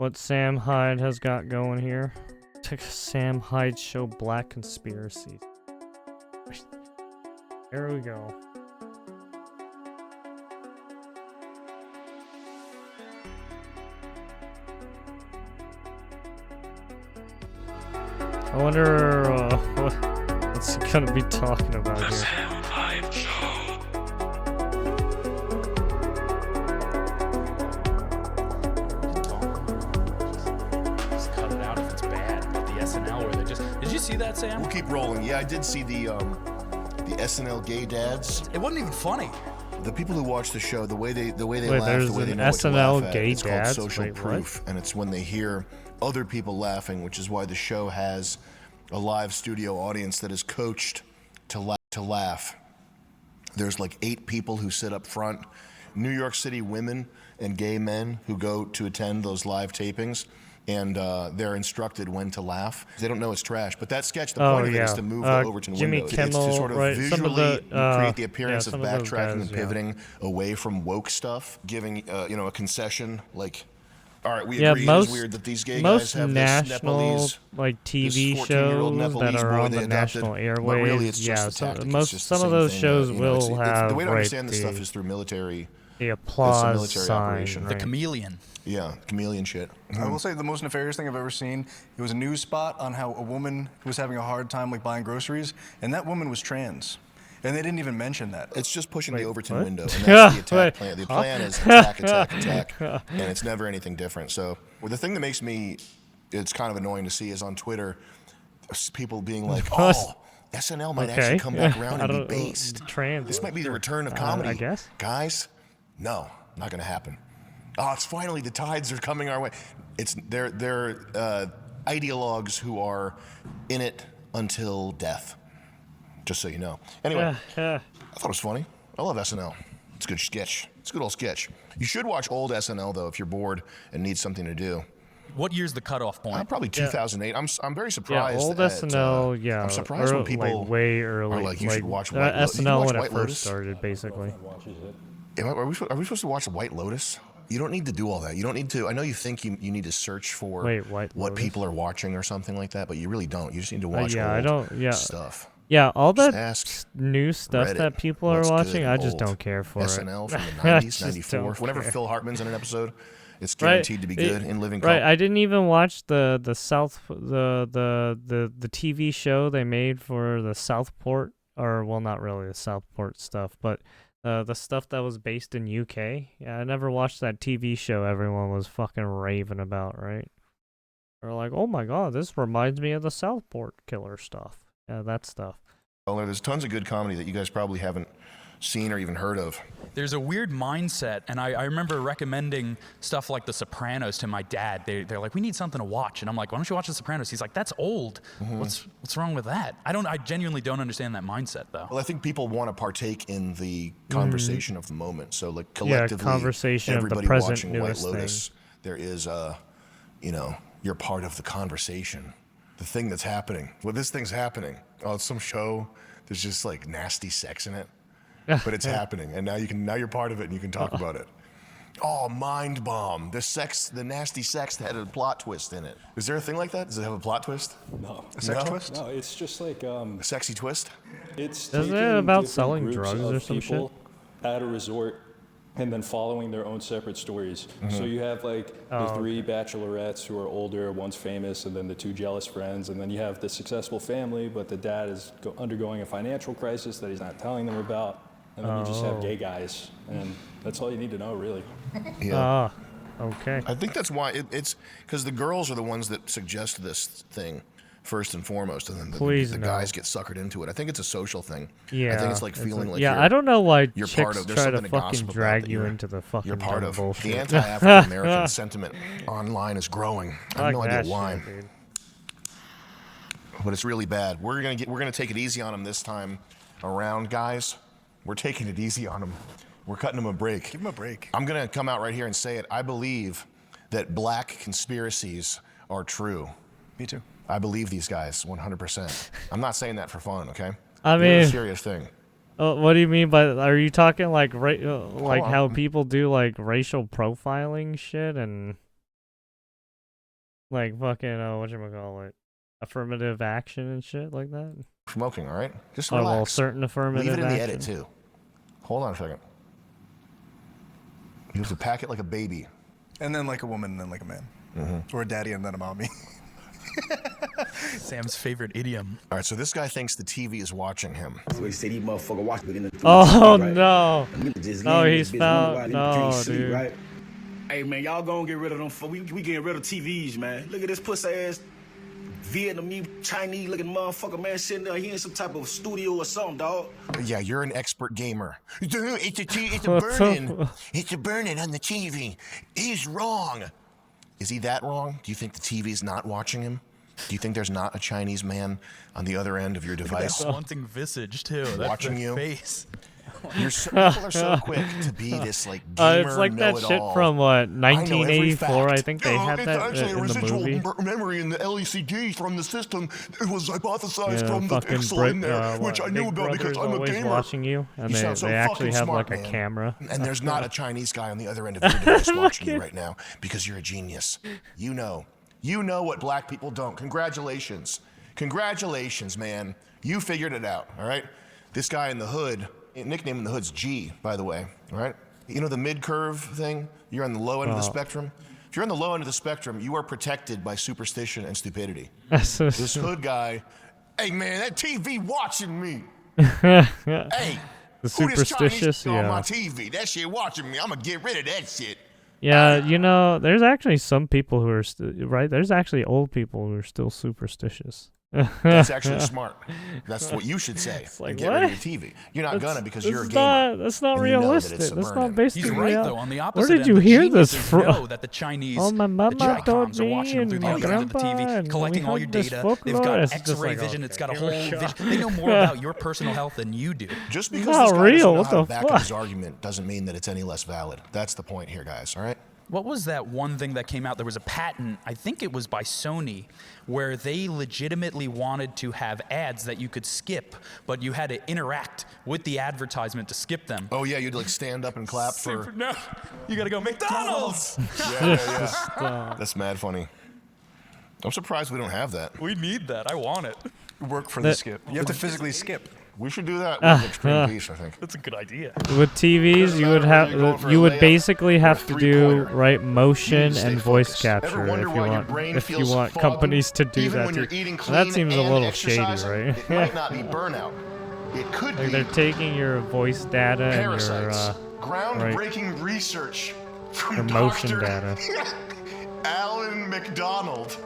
what Sam Hyde has got going here. Sam Hyde show black conspiracies. There we go. I wonder what's he gonna be talking about here. Sam Hyde Show. Just cut it out if it's bad. Like the SNL where they just. Did you see that, Sam? We'll keep rolling. Yeah, I did see the SNL gay dads. It wasn't even funny. The people who watch the show, the way they Wait, laugh, there's the way they an know what to SNL laugh at, gay it's dads? called social Wait, what? proof, and it's when they hear other people laughing, which is why the show has a live studio audience that is coached to laugh. There's like 8 people who sit up front, New York City women and gay men who go to attend those live tapings, and they're instructed when to laugh. They don't know it's trash, but that sketch, the point of it is to move the Overton Jimmy window. Kimmel, It's to sort of right, some of visually the, create the appearance of some of those backtracking guys, and pivoting away from woke stuff, giving a concession like, all right, we agree it is weird that these gay guys have this Nepalese, like TV this 14-year-old shows Nepalese that are boy on they the adopted, national but really airwaves. it's just Yeah, a tactic. It's most just the some of same those thing. shows You know, will it's have the way to right, understand this stuff is through military. the It's a applause military sign. operation. The Right. chameleon. Yeah, chameleon shit. I will say the most nefarious thing I've ever seen, it was a news spot on how a woman was having a hard time like buying groceries, and that woman was trans. And they didn't even mention that. It's just pushing the Overton what? window, and that's the attack Wait, plan. The plan is attack, and it's never anything different. So the thing that makes me, it's kind of annoying to see is on Twitter, people being like, oh, SNL might actually come back around and be based. Trans. This might be the return of comedy. I guess. Guys, no, not going to happen. Oh, it's finally the tides are coming our way. It's they're ideologues who are in it until death. Just so you know. Anyway, I thought it was funny. I love SNL. It's a good sketch. It's a good old sketch. You should watch old SNL though if you're bored and need something to do. What year's the cutoff point? Probably 2008. I'm very Yeah, surprised. old at, SNL. Yeah, I'm surprised when people like way early. are like, you should watch White Lotus. SNL watch when it White first Lotus? started, basically. Are we supposed to watch White Lotus? You don't need to do all that. You don't need to. I know you think you need to search for White what Lotus? people are watching or something like that, but you really don't. You just need to watch yeah, old I don't. stuff. Yeah, all Just that ask new stuff Reddit that people are what's watching, good I just old don't care for SNL it. from the I 90s, just 94. don't Whenever care. Phil Hartman's in an episode, it's guaranteed to be good in living color. Right, I didn't even watch the TV show they made for the Southport, or well, not really the Southport stuff, but the stuff that was based in UK. Yeah, I never watched that TV show everyone was fucking raving about, right? They're like, oh my god, this reminds me of the Southport killer stuff. Yeah, that stuff. Well, there's tons of good comedy that you guys probably haven't seen or even heard of. There's a weird mindset, and I remember recommending stuff like The Sopranos to my dad. They're like, we need something to watch, and I'm like, why don't you watch The Sopranos? He's like, that's old. What's wrong with that? I genuinely don't understand that mindset though. Well, I think people want to partake in the conversation of the moment. So, like, collectively, conversation of the everybody present watching White newest Lotus, there is, you're part of the conversation. The thing that's happening. Well, this thing's happening. Oh, it's some show. There's just like nasty sex in it, but it's happening, and now you're part of it, and you can talk about it. Oh, Mind Bomb. The nasty sex that had a plot twist in it. Is there a thing like that? Does it have a plot twist? No. A sex twist? No, it's just like A sexy twist? it's Isn't it taking about different selling groups drugs of or some shit? people at a resort and then following their own separate stories. So you have like the 3 bachelorettes who are older, one's famous, and then the 2 jealous friends, and then you have the successful family, but the dad is undergoing a financial crisis that he's not telling them about, and then you just have gay guys, and that's all you need to know, really. Yeah. Okay. I think that's why it's because the girls are the ones that suggest this thing first and foremost, and then the no. guys get suckered into it. I think it's a social thing. Yeah. I think it's like feeling like yeah, you're, I don't know why you're chicks part of. There's try to something to fucking gossip about drag that you you're- into the fucking You're part dumb of. bullshit. The anti-African American sentiment online is growing. I have no Fuck idea that why, shit, dude. but it's really bad. We're gonna take it easy on them this time around, guys. We're taking it easy on them. We're cutting them a break. Give him a break. I'm gonna come out right here and say it. I believe that black conspiracies are true. Me too. I believe these guys 100%. I'm not saying that for fun, okay? I They're a mean- serious thing. What do you mean by? Are you talking like like on. how people do like racial profiling shit and Like fucking whatchamacallit, affirmative action and shit like that. Smoking, all right? Just Oh, relax. well, certain affirmative Leave it in the action. edit, too. Hold on a second. You have to pack it like a baby. And then like a woman, and then like a man. Or a daddy, and then a mommy. Sam's favorite idiom. All right, so this guy thinks the TV is watching him. So he said he motherfucker watch it in the Oh right? no! Just No, leave he's this bitch found. wondering why No, they can't sleep, dude. right? Hey man, y'all gonna get rid of them. We getting rid of TVs, man. Look at this pussy ass Vietnamese, Chinese looking motherfucker, man, sitting there. He in some type of studio or something, dog. Yeah, you're an expert gamer. It's a What the burning. It's a burning on the TV. He's wrong. Is he that wrong? Do you think the TV's not watching him? Do you think there's not a Chinese man on the other end of your device That haunting visage too. That watching you? face. People are so quick to be this like gamer It's like that shit know-it-all. from what, I know every 1984. I fact. think they Yeah, had it's that actually in a the residual movie. memory in the LECD from the system. It was hypothesized Yeah, from the fucking pixel in there, what, which I knew Big about because Brother's I'm a always gamer. watching you, and You they sound so actually fucking have smart, like a man. camera. And there's not a Chinese guy on the other end of your device watching you right now because you're a genius. You know what black people don't. Congratulations, man. You figured it out. All right. This guy in the hood. Nickname in the hood's G, by the way, all right? You know the mid-curve thing? You're on the low end of the spectrum. If you're on the low end of the spectrum, you are protected by superstition and stupidity. This hood guy, hey man, that TV watching me. Hey, The who this superstitious, Chinese on my yeah. TV? That shit watching me. I'm gonna get rid of that shit. Yeah, you know, there's actually some people who are right. There's actually old people who are still superstitious. That's actually smart. That's what you should say. like, and get rid of what? your TV. You're not gonna because you're a That's gamer. That's not and you know that realistic. it's That's suburban. not based He's on right real- though. On the Where opposite did end, you the hear this geniuses from? know that the Chinese, Oh, my mama the Chicoms told are me watching them through the and other end of the my grandpa, TV, and collecting we all heard your this data. folklore. They've got It's just X-ray like, vision. It's got a okay, whole here we go. vision. They know more about your personal health than you do. Just because Not this guy real, doesn't know what how to the back up fuck? his argument doesn't mean that it's any less valid. That's the point here, guys, all right? What was that one thing that came out? There was a patent, I think it was by Sony, where they legitimately wanted to have ads that you could skip, but you had to interact with the advertisement to skip them. Oh, yeah, you'd like stand up and clap for... No, you gotta go McDonald's. Yeah. That's mad funny. I'm surprised we don't have that. We need that. I want it. Work for the skip. You have to physically skip. We should do that with Extreme Peace, I think. That's a good idea. With TVs, you would You're going have for a you would layup basically or a have to do three-pointer. right motion You stay and voice focused. Ever capture wonder if you why your want brain if you feels want foggy, companies to do even that when you're too. eating That clean seems a and little shady, exercising? right? It might not be burnout. It could Like be they're taking your voice data and parasites. your Groundbreaking research from your motion Dr. data. Alan McDonald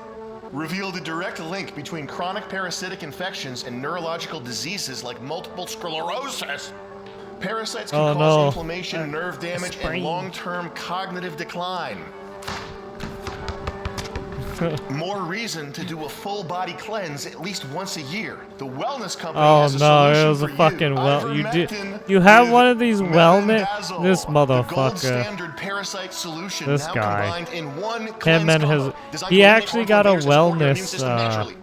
revealed a direct link between chronic parasitic infections and neurological diseases like multiple sclerosis. Parasites can Oh, cause no. inflammation, nerve damage, sprain. and long-term cognitive decline. More reason to do a full body cleanse at least once a year. The wellness company Oh has a no, solution it was a for you. fucking you do Ivermectin you have with one of these wellness Methimdazole, this the gold motherfucker. standard parasite solution This now guy. combined in one Him cleanse and combo, his designed he to eliminate actually harmful got a viruses and support your immune wellness system naturally.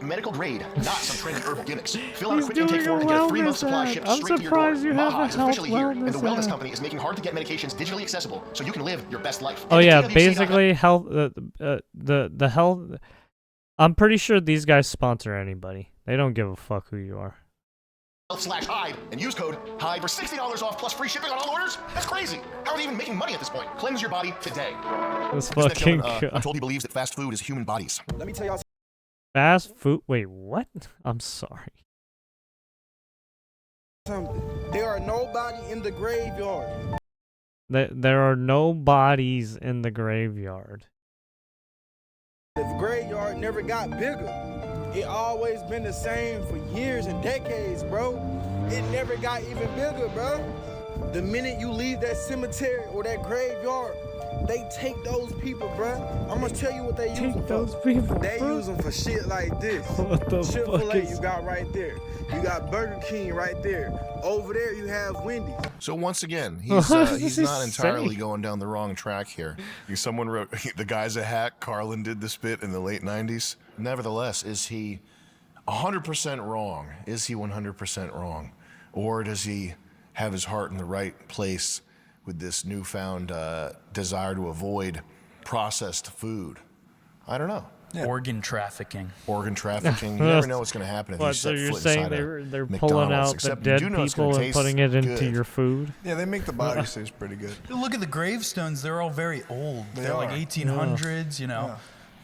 Medical grade, not some trendy herbal gimmicks. Fill out a He's quick intake doing a form and get a 3-month wellness supply ad. shipped I'm straight to your door. surprised you have Maha a is officially health here, and the wellness wellness ad. company is making hard-to-get medications digitally accessible so you can live your best life. Oh And yeah, TWC.com basically health the health I'm pretty sure these guys sponsor anybody. They don't give a fuck who you are. /Hyde and use code Hyde for $60 off plus free shipping on all orders? That's crazy. How are they even making money at this point? Cleanse your body today. This This next fucking gentleman, I'm told he believes that fast food is human bodies. Let me tell y'all fast food. Wait, what? I'm sorry. something. There are nobody in the graveyard. There are no bodies in the graveyard. The graveyard never got bigger. It always been the same for years and decades, bro. It never got even bigger, bro. The minute you leave that cemetery or that graveyard, they take those people, bro. I'm gonna tell you what they use them Take for. those people, They bro. use them for shit like this. What the fuck Chick-fil-A is... you got right there. You got Burger King right there. Over there you have Wendy's. So once again, What does he's he not entirely say? going down the wrong track here. Someone wrote, the guy's a hack. Carlin did this bit in the late 90s. Nevertheless, is he 100% wrong? Is he 100% wrong? Or does he have his heart in the right place with this newfound desire to avoid processed food? I don't know. Yeah. Organ trafficking. Organ trafficking. You never know what's going to happen if you What, so set you're foot saying inside they're a pulling McDonald's, out the except you dead do know it's gonna people and taste putting it into good. your food? Yeah, they make the body taste pretty good. Look at the gravestones. They're all very old. They're like are. 1800s, you know,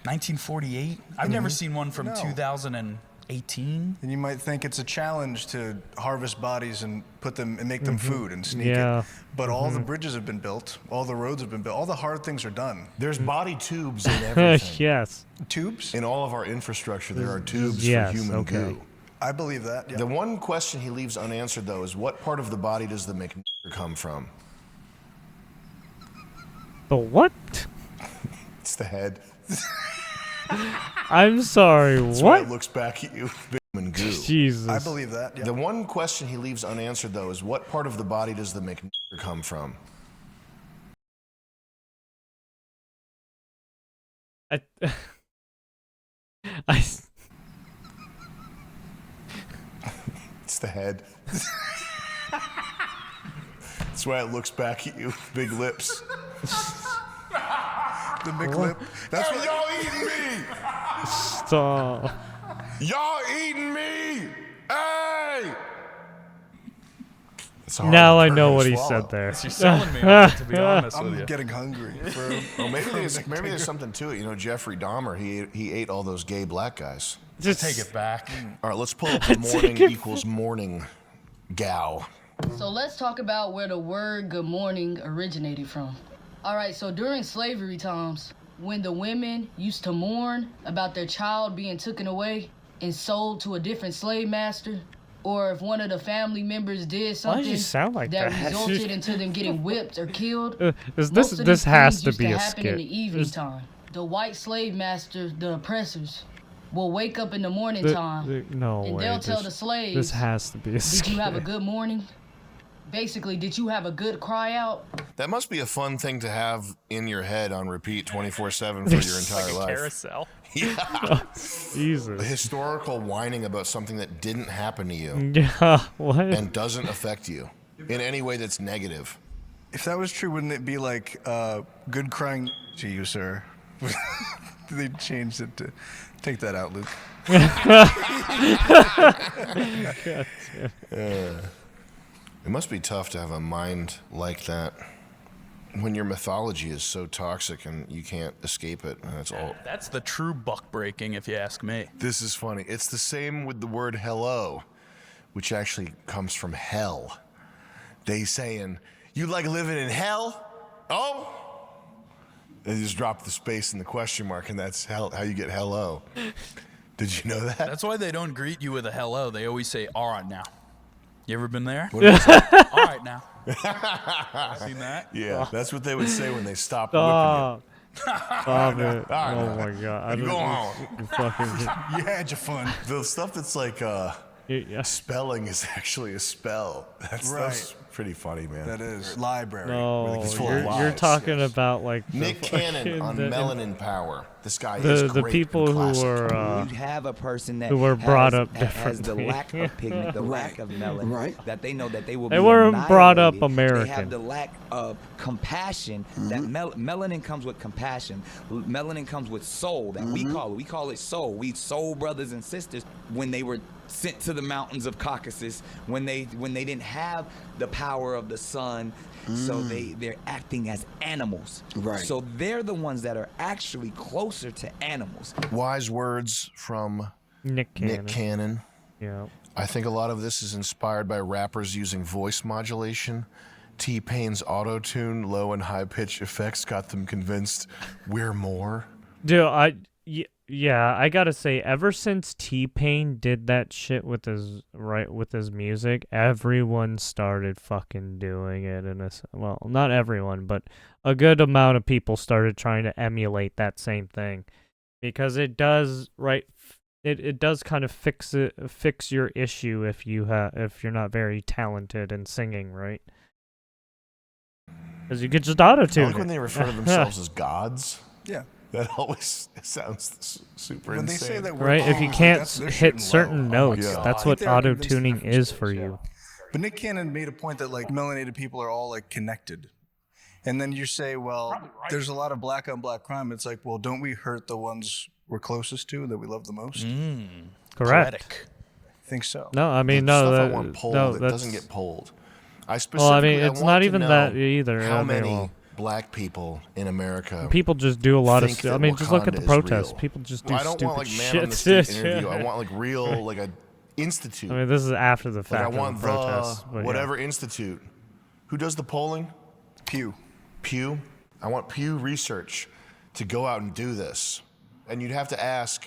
1948. I've never seen one from No. 2018. And you might think it's a challenge to harvest bodies and put them and make them food and sneak Yeah. it. But all the bridges have been built, all the roads have been built, all the hard things are done. There's body tubes in everything. Yes. Tubes? In all of our infrastructure, there are tubes Yes, for human okay. goo. I believe that. Yeah. The one question he leaves unanswered, though, is what part of the body does the McNigger come from? The what? It's the head. I'm sorry, That's why what? it looks back at you. Human goo. Jesus. I believe that. Yeah. The one question he leaves unanswered, though, is what part of the body does the McNigger come from? I, I, It's the head. That's why it looks back at you. Big lips. The big lip. That's Hey, what y'all eating me! stop. Y'all eating me! Hey! It's a hard Now I burger know to what he swallow. said there. You're selling me on it, to be honest with I'm you. getting hungry. Well, maybe there's something to it. You know, Jeffrey Dahmer, he ate all those gay black guys. Just Take it back. All right, let's pull up the morning equals morning gal. So let's talk about where the word good morning originated from. All right, so during slavery times, when the women used to mourn about their child being taken away and sold to a different slave master, or if one of the family members did Why something does you sound like that that? resulted into them getting whipped or killed, This most of this these has things to used be a happen in skit. the evening time. The white slave masters, the oppressors, will wake up in the morning time No and way. they'll tell the This slaves, has to be a did skit. you have a good morning? Basically, did you have a good cry out? That must be a fun thing to have in your head on repeat 24/7 for your entire life. Carousel. Yeah. Jesus. Historical whining about something that didn't happen to you Yeah. What? and doesn't affect you in any way that's negative. If that was true, wouldn't it be like good crying to you, sir? They changed it to take that out, Luke. It must be tough to have a mind like that when your mythology is so toxic and you can't escape it. And it's all. That's the true buck breaking, if you ask me. This is funny. It's the same with the word hello, which actually comes from hell. They saying, "You like living in hell?" Oh. They just drop the space in the question mark, and that's how you get hello. Did you know that? That's why they don't greet you with a hello. They always say, "All right now." You ever been there? What is it? All right now. Seen that? Yeah, that's what they would say when they stopped Stop. Stop it. All right, Oh my god. I You don't go on. you fucking You had your fun. whipping you. The stuff that's like yeah. spelling is actually a spell. That's Right. pretty funny, man. That is library. No, It's full of you're lies, talking yes. about like the Nick Cannon fucking- on the- Melanin Power. This guy is the great people and who classic. were You have a person that who were brought has, up has the differently. lack of pigment, the lack of melanin, that they know that they will They be weren't brought up annihilated. They American. have the lack of compassion. That melanin comes with compassion. Melanin comes with soul. That we call it soul. We soul brothers and sisters when they were sent to the mountains of Caucasus when they didn't have the power of the sun. So they're acting as animals. Right. So they're the ones that are actually closer to animals. Wise words from Nick Cannon. Nick Cannon. Yeah. I think a lot of this is inspired by rappers using voice modulation. T-Pain's auto-tune, low and high-pitch effects got them convinced we're more. Dude, yeah, I gotta say, ever since T-Pain did that shit with his music, everyone started fucking doing it. Well, not everyone, but a good amount of people started trying to emulate that same thing, because it does It does kind of fix your issue if you're not very talented in singing, right? Because you could just auto-tune I like when it. they refer to themselves as gods. Yeah. That always sounds super When they insane. say that Right, if you wrong, can't that's- they're hit shitting certain low. Oh my notes, God. that's I what think they're convinced auto-tuning different is for stories, you. But Nick Cannon made a point that like melanated people are all like connected. And then you say, well, there's a lot of black on black crime. It's like, well, don't we hurt the ones we're closest to that we love the most? Correct. Poetic. I think so. No, I mean, The no, stuff I that, want polled, no, it that's, doesn't get polled. I well, I specifically, mean, it's want not to even know that either. How I mean, many well, black people in America people just do a lot of think stuff. I that mean, just look at the Wakanda is protests. real? People just do I don't stupid want like man shit. on the street interview. I want like real, like a institute. I mean, this is after the Like fact I of want the protests. But whatever institute. Who does the polling? Pew. Pew. I want Pew Research to go out and do this. And you'd have to ask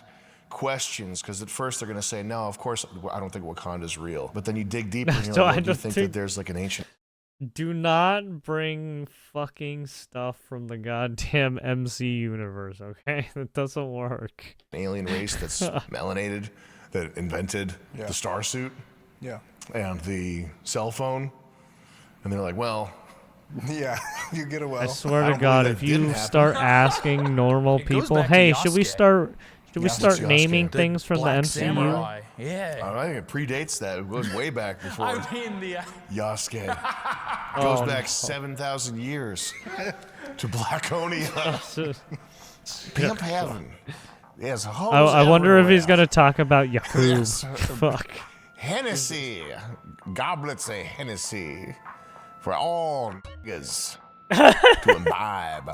questions, because at first they're going to say, no, of course, I don't think Wakanda's real. But then you dig deeper and you're So like, I well, do you don't think think- that there's like an ancient Do not bring fucking stuff from the goddamn MC universe, okay? That doesn't work. alien race that's melanated, that invented the star suit Yeah. and the cell phone? And they're like, well, Yeah, you get a well. I swear I to don't God, believe if that you didn't happen. start asking normal It goes people, back to hey, should we Yasuke. start Yasuke. naming The things from the Black MCU? Samurai. Yeah. I think it predates that. It goes way back before I mean, the Yasuke. Goes Oh, back no. 7,000 years to Blackonia. Pimp heaven. Yes, I wonder if he's gonna talk about Yakub. Fuck. Hennessy. Goblets of Hennessy. For all niggas to imbibe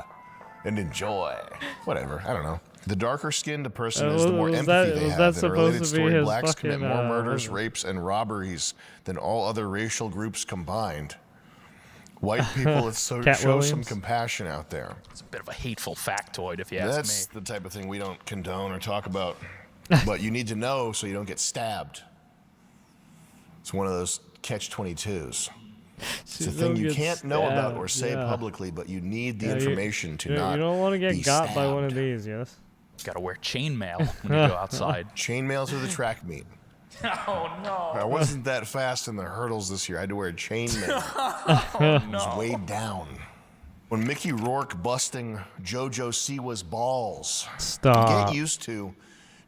and enjoy. Whatever. I don't know. The darker skinned a person is, the more was empathy that- they was have. that In a supposed related to be story, his blacks commit fucking, more murders, was it- rapes, and robberies than all other racial groups combined. White people, let's show Cat some Williams? compassion out there. It's a bit of a hateful factoid, if you ask That's me. the type of thing we don't condone or talk about. But you need to know so you don't get stabbed. It's one of those catch-22s. It's a thing you can't know about or say publicly, but you need the information to not You don't want to get be got by one of stabbed. these, yes? Gotta wear chainmail when you go outside. Chainmails are the track meet. Oh, no. I wasn't that fast in the hurdles this year. I had to wear a chainmail. It was weighed down. When Mickey Rourke busting JoJo Siwa's balls. Stop. Get used to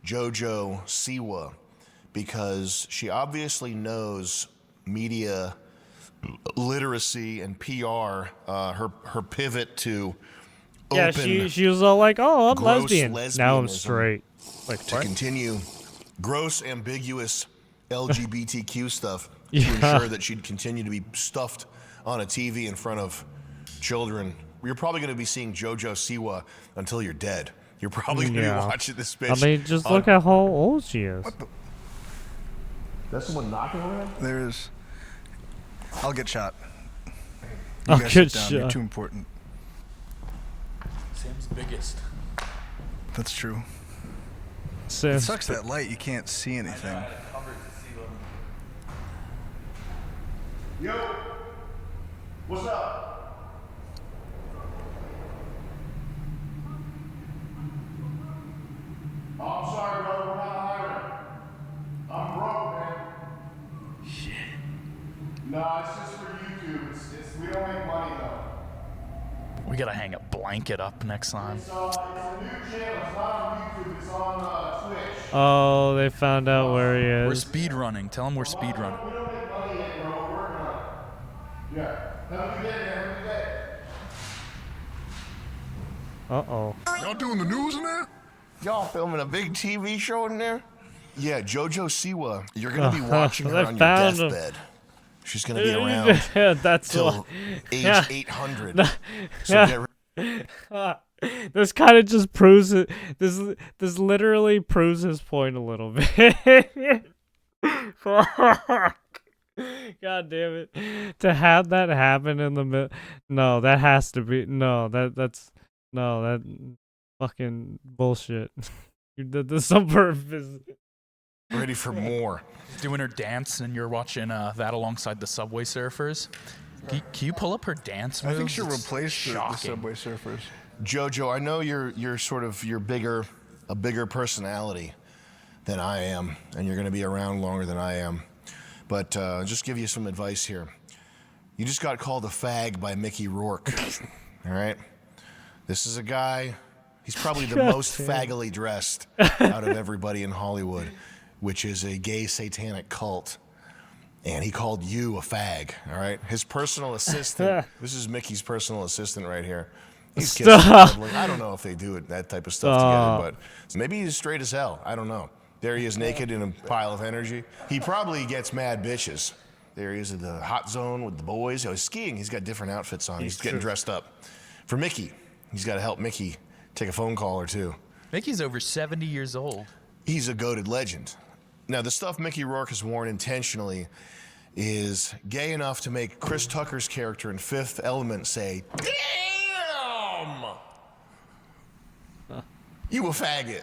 JoJo Siwa because she obviously knows media literacy and PR. Her pivot to Yeah, open she was all like, "Oh, I'm gross lesbian. Now I'm lesbianism straight." Like to what? continue gross, ambiguous LGBTQ stuff to Yeah. ensure that she'd continue to be stuffed on a TV in front of children. You're probably going to be seeing JoJo Siwa until you're dead. You're probably going to Yeah. be watching this bitch. I mean, just on- look at how old she is. That's someone knocking over there? There is. I'll get shot. You I'll guys get sit down. You're shot. too important. Sam's biggest. That's true. It Since sucks that light. You can't see anything. Yo, what's up? Oh, I'm sorry, brother. We're not hiring. I'm broke, man. Shit. No, it's just for YouTube. We don't make money though. We gotta hang a blanket up next time. It's a new channel. It's not on YouTube. It's on Twitch. oh, they found out where he We're is. speed running. Tell him we're speed running. We don't make money yet, bro. We're working on it. Yeah. Have a good day, man. Have a good day. Uh-oh. Y'all doing the news in there? Y'all filming a big TV show in there? Yeah, JoJo Siwa. You're gonna be watching her They on your found him. deathbed. She's gonna be around Yeah, that's till what- age yeah. 800. So get This kind of just proves it. This literally proves his point a little bit. Fuck. God damn it. To have that happen in the middle. No, that has to be. No, that's. No, that. Fucking bullshit. You did this on purpose. ready for more. Doing her dance, and you're watching that alongside the Subway Surfers. Can you pull up her dance moves? I think she'll It's replace the shocking. Subway Surfers. JoJo, I know you're sort of a bigger personality than I am, and you're going to be around longer than I am. But just give you some advice here. You just got called a fag by Mickey Rourke. All right, this is a guy. He's probably the most faggily dressed out of everybody in Hollywood, which is a gay satanic cult. and he called you a fag, all right? His personal assistant, this is Mickey's personal assistant right here. He's kissing, cuddling. I don't know if they do that type of stuff together, but maybe he's straight as hell. I don't know. There he is naked in a pile of energy. He probably gets mad bitches. There he is at the hot zone with the boys. He's skiing. He's got different outfits on. He's getting dressed up. For Mickey, he's got to help Mickey take a phone call or two. Mickey's over 70 years old. He's a goated legend. Now, the stuff Mickey Rourke has worn intentionally is gay enough to make Chris Tucker's character in Fifth Element say, "Damn! You a faggot."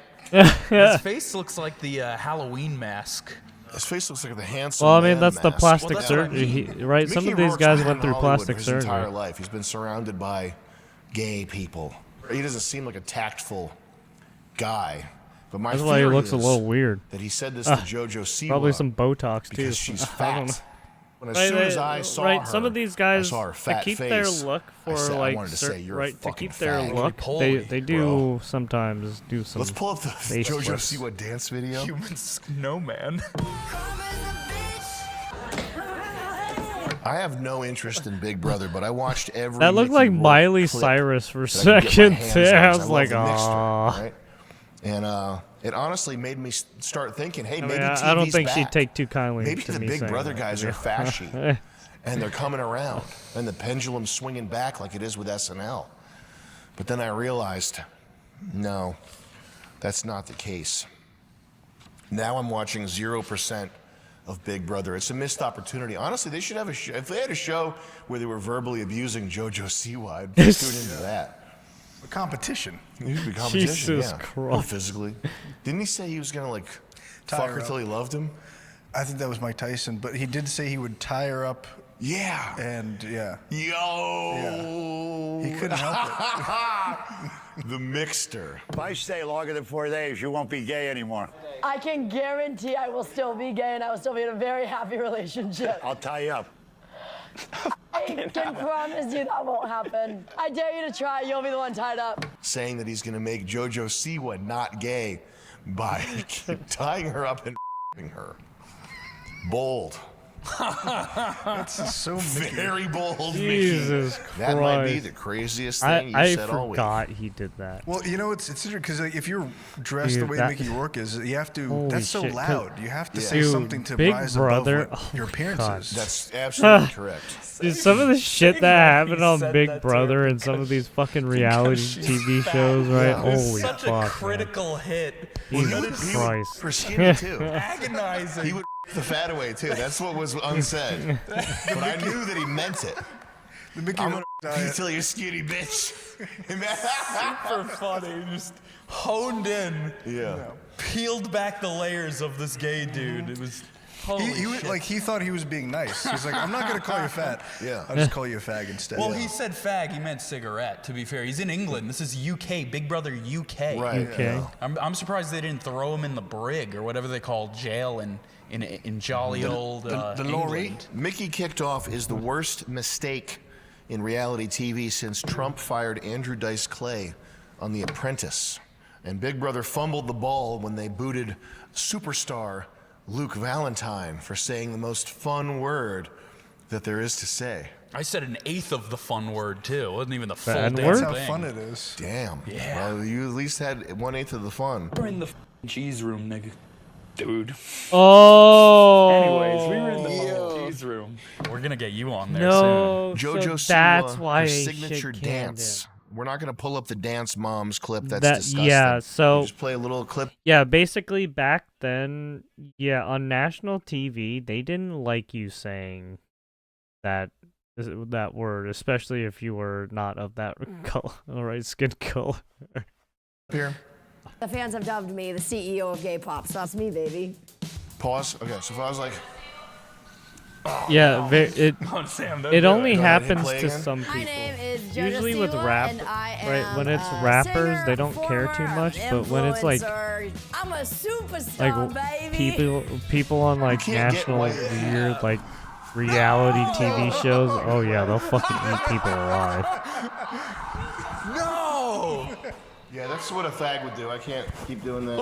His face looks like the Halloween mask. His face looks like the handsome Well, I mean, man that's the mask. plastic Well, that's what I surgery, mean. right? Some Mickey of these Rourke's guys been went in through Hollywood plastic his surgery. entire life. He's been surrounded by gay people. He doesn't seem like a tactful guy. But my That's why he theory looks a is little weird. that he said this to JoJo Siwa. Probably some Botox too. because she's I don't know. fat. When as soon as I saw her, some of these guys I saw her to fat keep face, their look I for said, I like wanted to say, "You're a right to fucking keep their fag." look, Holy they do sometimes do some. Let's pull up the face JoJo flips. Siwa dance video. Human snowman. I have no interest in Big Brother, but I watched every. That looked Mickey like Rourke Miley clip Cyrus for a that I could get my second hands there. on, I 'cause was love like, the mixture, "Aw." right? And it honestly made me start thinking, hey, I maybe mean, TV's I don't think back. she'd take too kindly Maybe to the me Big saying Brother that, guys to are be- fashy, and they're coming around, and the pendulum's swinging back like it is with SNL. But then I realized, no, that's not the case. Now I'm watching 0% of Big Brother. It's a missed opportunity. Honestly, they should have a show. If they had a show where they were verbally abusing JoJo Siwa, I'd tune into that. A competition. It would be competition, Jesus yeah. Christ. Well, physically. Didn't he say he was gonna like Tie fuck her her up. till he loved him? I think that was Mike Tyson, but he did say he would tie her up, Yeah. and yeah, Yo. he couldn't help it. The mixter. If I stay longer than 4 days, you won't be gay anymore. I can guarantee I will still be gay and I will still be in a very happy relationship. I'll tie you up. I can promise you that won't happen. I dare you to try. You'll be the one tied up. Saying that he's gonna make JoJo Siwa not gay by tying her up and her. Bold. That's so Very bold, Jesus Mickey. That might be Christ. the craziest thing you I said all week. forgot he did that. Well, you know, it's interesting because like, if you're dressed the Dude, way that- Mickey Rourke is, you have to. Holy That's so shit, 'cause- loud. You have to say Dude, something to Big rise Brother- above what oh your my appearance God. is. That's absolutely correct. Dude, some of the shit that happened on said Big that to Brother her and some of because- these fucking reality she's TV fat. shows, right? Yeah. It was Holy such fuck, a man. critical hit. Jesus Christ. For skinny too. Agonizing. He would the fat away too. That's what was unsaid. But I knew that he meant it. The Mickey I'm Rourke gonna diet. tell you skinny bitch. Super funny. Just honed in. Yeah. Peeled back the layers of this gay dude. It was holy He was, shit. like he thought he was being nice. He's like, I'm not gonna call you fat. Yeah. I'll just call you a fag instead. Well, he said fag. He meant cigarette. To be fair, he's in England. This is UK. Big Brother UK. Right. Okay. yeah. I'm surprised they didn't throw him in the brig or whatever they call jail in jolly old the lorry? England. Mickey kicked off is the worst mistake in reality TV since Trump fired Andrew Dice Clay on The Apprentice. And Big Brother fumbled the ball when they booted superstar Luke Valentine for saying the most fun word that there is to say. I said an eighth of the fun word too. It wasn't even the full Bad damn word? That's how thing. fun it is. Damn. Yeah. Well, you at least had 1/8 of the fun. We're in the cheese room, nigga. Dude. Oh. Anyways, we were in the cheese room. We're gonna get you on there No. JoJo so that's Siwa, why her they signature shit dance. We're not going to pull up the Dance Moms clip. That's That- disgusting. yeah, so- You just play a little clip. Yeah, basically back then, yeah, on national TV, they didn't like you saying that word, especially if you were not of that color, all right, skin color. Here. The fans have dubbed me the CEO of gay pop, so that's me, baby. Pause. Okay, so if I was like, Yeah, it Oh, Sam, it only Go ahead, hit happens play to again. some My people. name is JoJo Usually with Siwa, rap, and I right? When am it's a rappers, singer, they don't care too performer, much, but when it's like influencer. I'm a superstar, baby. people on like can't get national white. weird like reality TV shows, oh yeah, they'll fucking eat people alive. No! yeah, that's what a fag would do. I can't keep doing that.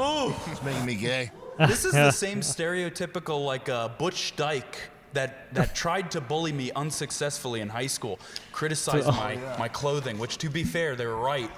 It's making me gay. This is the same stereotypical like Butch Dyke that tried to bully me unsuccessfully in high school, criticized my clothing, which, to be fair, they were right.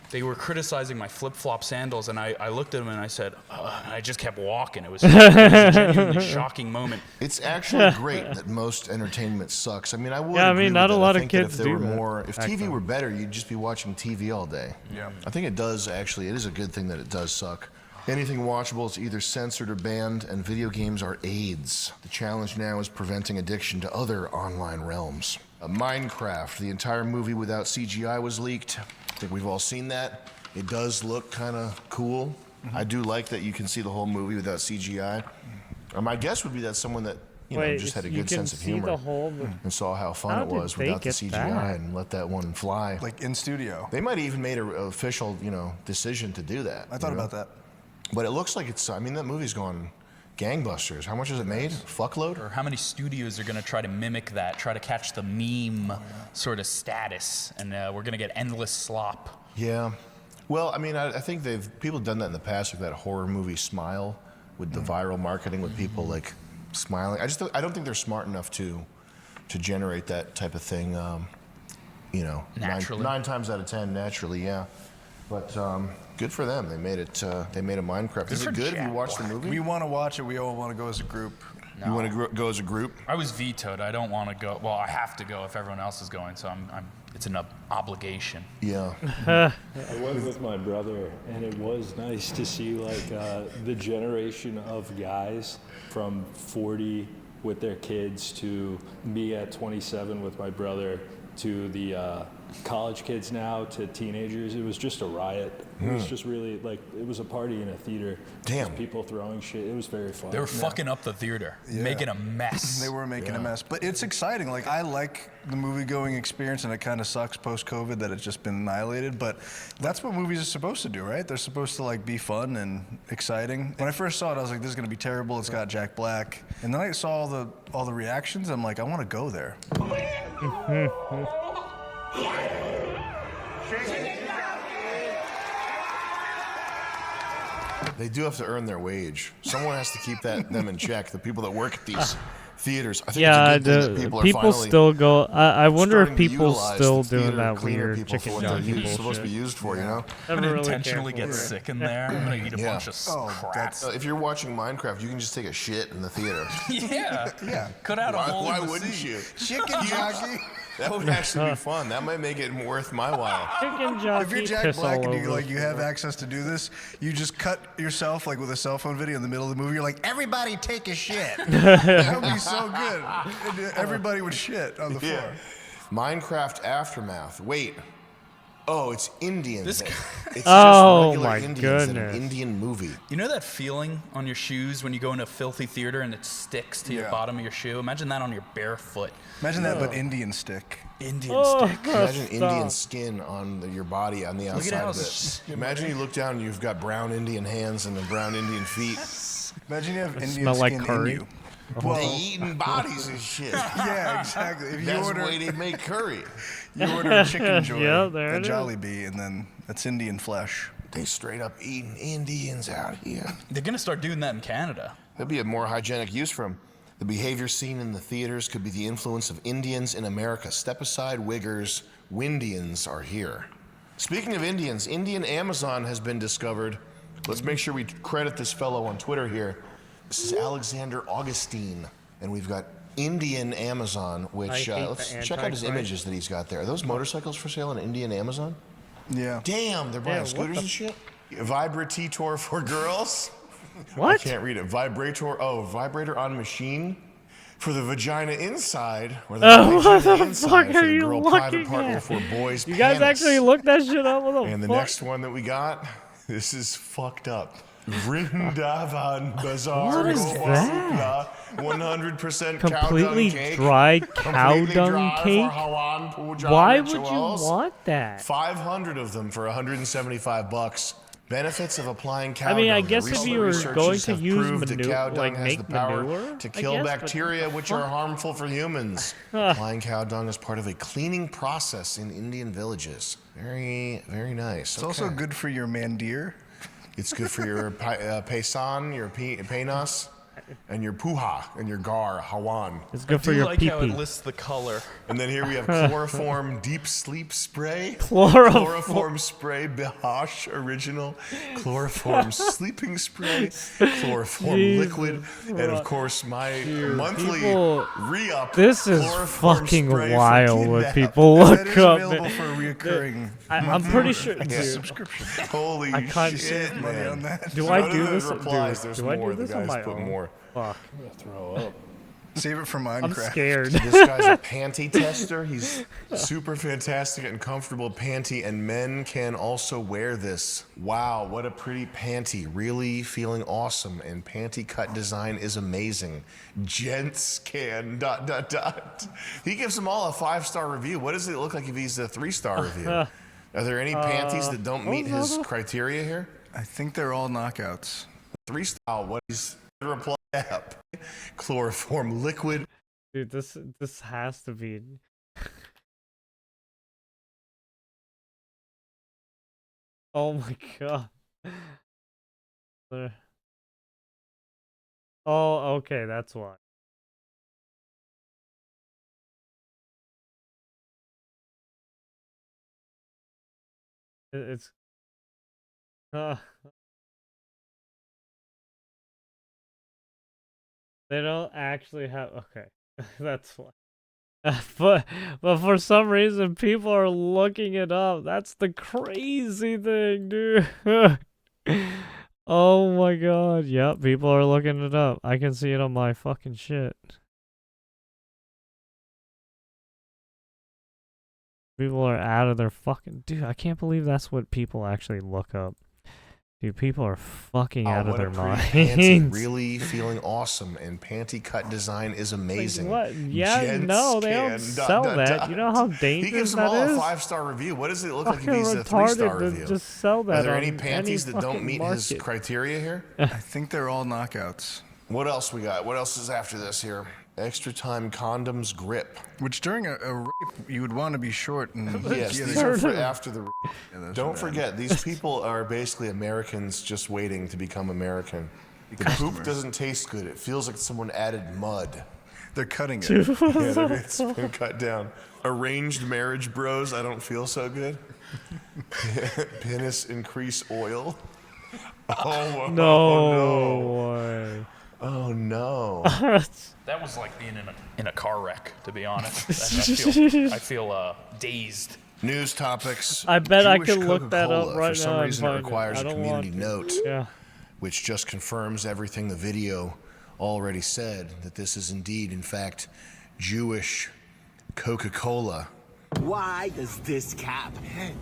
They were criticizing my flip-flop sandals, and I looked at them and I said, and I just kept walking. It was a genuinely shocking moment. It's actually great that most entertainment sucks. I mean, I would Yeah, I agree mean, with not a that. lot I of think that kids if there do were that more, if back TV then. were better, you'd just be watching TV all day. Yeah. I think it does actually. It is a good thing that it does suck. Anything watchable is either censored or banned, and video games are AIDS. The challenge now is preventing addiction to other online realms. Minecraft, the entire movie without CGI was leaked. I think we've all seen that. It does look kind of cool. I do like that you can see the whole movie without CGI. My guess would be that someone that just had a good sense of humor and saw how fun it was without the CGI and let that one fly. Like in studio. They might have even made an official, decision to do that. I thought about that. But it looks like it's. I mean, that movie's gone gangbusters. How much has it made? Fuckload? Or how many studios are going to try to mimic that, try to catch the meme sort of status, and we're going to get endless slop. Yeah. Well, I mean, I think people have done that in the past with that horror movie Smile, with the viral marketing with people like smiling. I don't think they're smart enough to generate that type of thing. Naturally. 9 times out of 10 naturally, yeah. But good for them. They made it. They made a Minecraft. Is it good? Have you watched the movie? We want to watch it. We all want to go as a group. No. You want to go as a group? I was vetoed. I don't want to go. Well, I have to go if everyone else is going, so it's an obligation. Yeah. I went with my brother, and it was nice to see the generation of guys from 40 with their kids to me at 27 with my brother to the college kids now to teenagers. It was just a riot. It was just really it was a party in a theater. Damn. Just people throwing shit. It was very fun. They were fucking up the theater, making a mess. They were making a mess. But it's exciting. I like the movie-going experience, and it kind of sucks post-COVID that it's just been annihilated. But that's what movies are supposed to do, right? They're supposed to be fun and exciting. When I first saw it, I was like, this is going to be terrible. It's got Jack Black. And then I saw all the reactions. I'm like, I want to go there. They do have to earn their wage. Someone has to keep them in check. The people that work at these theaters. I think it's a good thing that people are finally still go. I wonder if starting to people utilize still the doing theater that cleaner weird people chicken for what they're jockey bullshit. supposed to be used for, you know? I'm Never gonna really intentionally cared get for it. sick in there. I'm gonna eat a bunch of crap. If you're watching Minecraft, you can just take a shit in the theater. Yeah. Cut out a hole. Why in the wouldn't seat. you? Chicken jockey. That would actually be fun. That might make it worth my while. Chicken jockey. If you're Jack piss Black all and over you have access to do this, you just cut yourself with a cell phone video in the middle of the movie. You're like, everybody take a shit. That would be so good. And everybody would shit on the floor. Yeah. Minecraft Aftermath. Wait. Oh, it's Indian. It's just regular my Indians in an goodness. Indian movie. You know that feeling on your shoes when you go into a filthy theater and it sticks to your bottom of your shoe? Imagine that on your bare foot. Imagine that, but Indian stick. Indian stick. Imagine Indian skin on your body on the at outside how of it. Imagine you look down and you've got brown Indian hands and then brown Indian feet. Imagine you have Indian smell like skin curry. in you. They eating bodies and shit. Yeah, exactly. If you That's order, the way they make curry. you order a chicken joy Yeah, there at it is. Jollibee, and then that's Indian flesh. They straight up eating Indians out here. They're gonna start doing that in Canada. That'd be a more hygienic use for them. The behavior seen in the theaters could be the influence of Indians in America. Step aside, Wiggers. Windians are here. Speaking of Indians, Indian Amazon has been discovered. Let's make sure we credit this fellow on Twitter here. This is Alexander Augustine, and we've got Indian Amazon, which let's check out his images that he's got there. Are those motorcycles for sale on Indian Amazon? Yeah. Damn, they're buying Yeah, scooters and shit. Vibrator for girls. What? I can't read it. Vibrator on machine for the vagina inside, or the What vagina the inside fuck for are the you girl private looking part at? for boys' You guys penis. actually looked that shit up? What the And the fuck? next one that we got, this is fucked up. Vrindavan Bazaar. What is that? 100% Completely cow dung cake. dry cow Completely dung dry for cake? Hawan Puja Why would you rituals. want that? 500 of them for $175. Benefits of applying cow I mean, I dung. guess if you were Researchers going to have use proved that manure, cow dung like has make the power manure, to I kill guess, but bacteria what the which are fuck? harmful for humans. Applying cow dung is part of a cleaning process in Indian villages. Very, very nice. It's also good for your mandir. It's good for your paisan, your penis. and your puha and your gar, hawan. It's good for I do your like how it pee-pee. lists the color. And then here we have chloroform deep sleep spray. Chloroform spray Behash original. Chloroform sleeping spray. Chloroform liquid. And of course my monthly re-up. This is chloroform fucking spray for wild when kidnap. people That look is up. available for a reoccurring. I'm pretty sure. Yeah, Dude, subscription. Holy I can't shit, Money man. on that. do Go I to do the this? replies, Dude, there's do I more. do The this on guys my put own? more. Fuck. I'm gonna throw up. Save it for Minecraft. I'm scared. This guy's a panty tester. He's super fantastic and comfortable panty, and men can also wear this. Wow, what a pretty panty. Really feeling awesome, and panty cut design is amazing. Gents can ... He gives them all a 5-star review. What does it look like if he's a 3-star review? Are there any panties that don't meet his criteria here? I think they're all knockouts. 3-star. What is the reply app? Chloroform liquid. Dude, this has to be. Oh my god. Oh, okay, that's why. It's. They don't actually have. Okay, that's why. But for some reason, people are looking it up. That's the crazy thing, dude. Oh my god. Yep, people are looking it up. I can see it on my fucking shit. People are out of their fucking... Dude, I can't believe that's what people actually look up. Dude, people are fucking out of their minds. Really feeling awesome, and panty cut design is amazing. Like what? Yeah, Gents no, they don't can... sell that. You know how dangerous He gives them that all is? a 5-star review. What does it look like if Fucking he's a retarded 3-star to review? just sell that Are there any on panties any that don't fucking meet his market. criteria here? I think they're all knockouts. What else we got? What else is after this here? Extra time condoms grip. Which during a rape, you would want to be short and Yes, yeah, these they- are for after the. those Don't are forget, these people are basically Americans just waiting to become American. The poop doesn't taste good. It feels like someone added mud. They're cutting it. Yeah, it's been cut down. Arranged marriage bros, I don't feel so good. Penis increase oil. Oh, No way. Oh no. That was like being in a car wreck, to be honest. I feel dazed. News topics. I bet I Jewish can look that up Coca-Cola, right for some now and reason it find it. requires I a don't community want to. note, Yeah. which just confirms everything the video already said, that this is indeed, in fact, Jewish Coca-Cola. Why does this cap